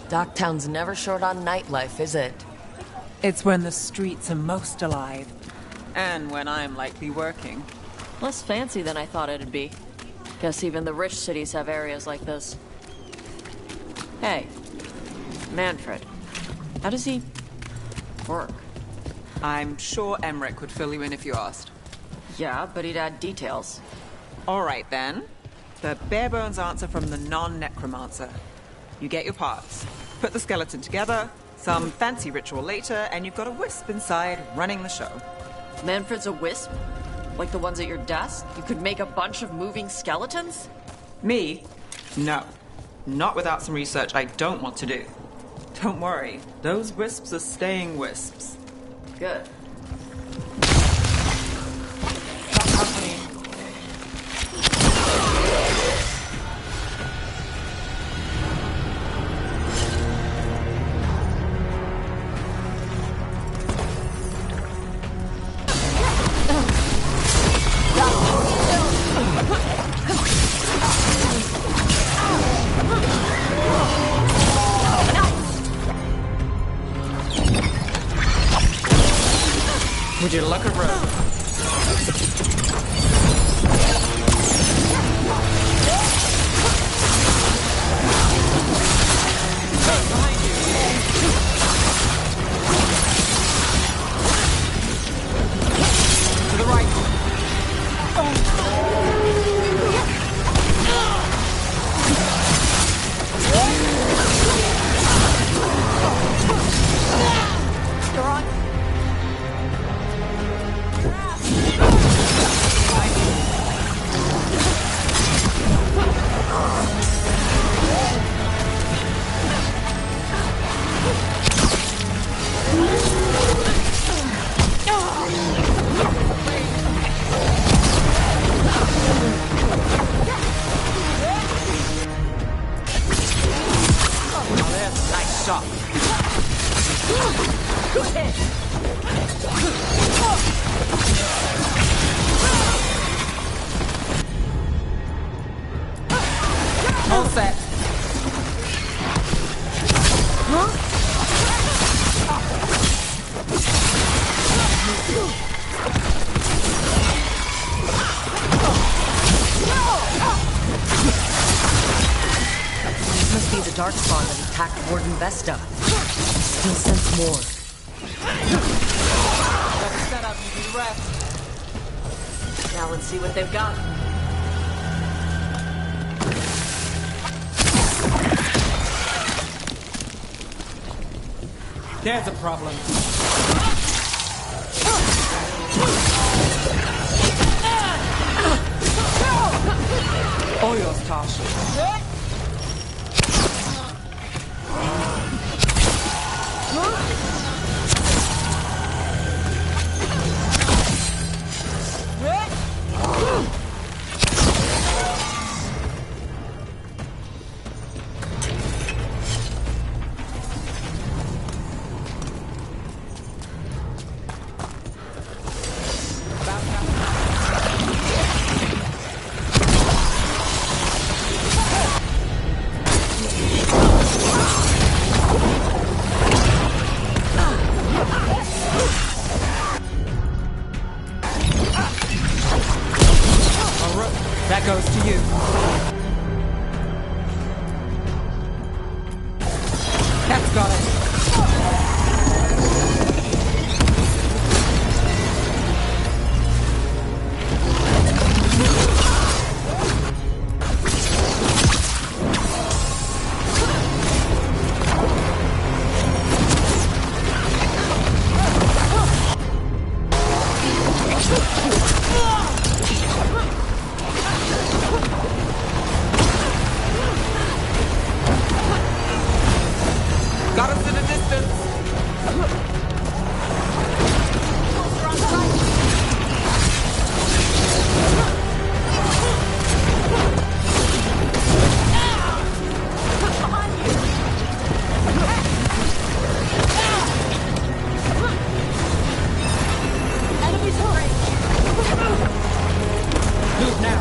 Docktown's never short on nightlife, is it? It's when the streets are most alive. And when I'm likely working. Less fancy than I thought it'd be. Guess even the rich cities have areas like this. Hey, Manfred. How does he... work? I'm sure Emmerich would fill you in if you asked. Yeah, but he'd add details. Alright then. The bare-bones answer from the non-necromancer. You get your parts, put the skeleton together, some fancy ritual later, and you've got a wisp inside running the show. Manfred's a wisp? Like the ones at your desk? You could make a bunch of moving skeletons? Me? No. Not without some research I don't want to do. Don't worry, those wisps are staying wisps. Good. Would you luck a road? To the right. You're on. All set. This must be the dark spawn that attacked Warden Vesta. Still sense more. Let's set up and do the rest. Now let's see what they've got. There's a problem. All yours, Tosh. That goes to you. That's got it. Got us in the distance. Move now.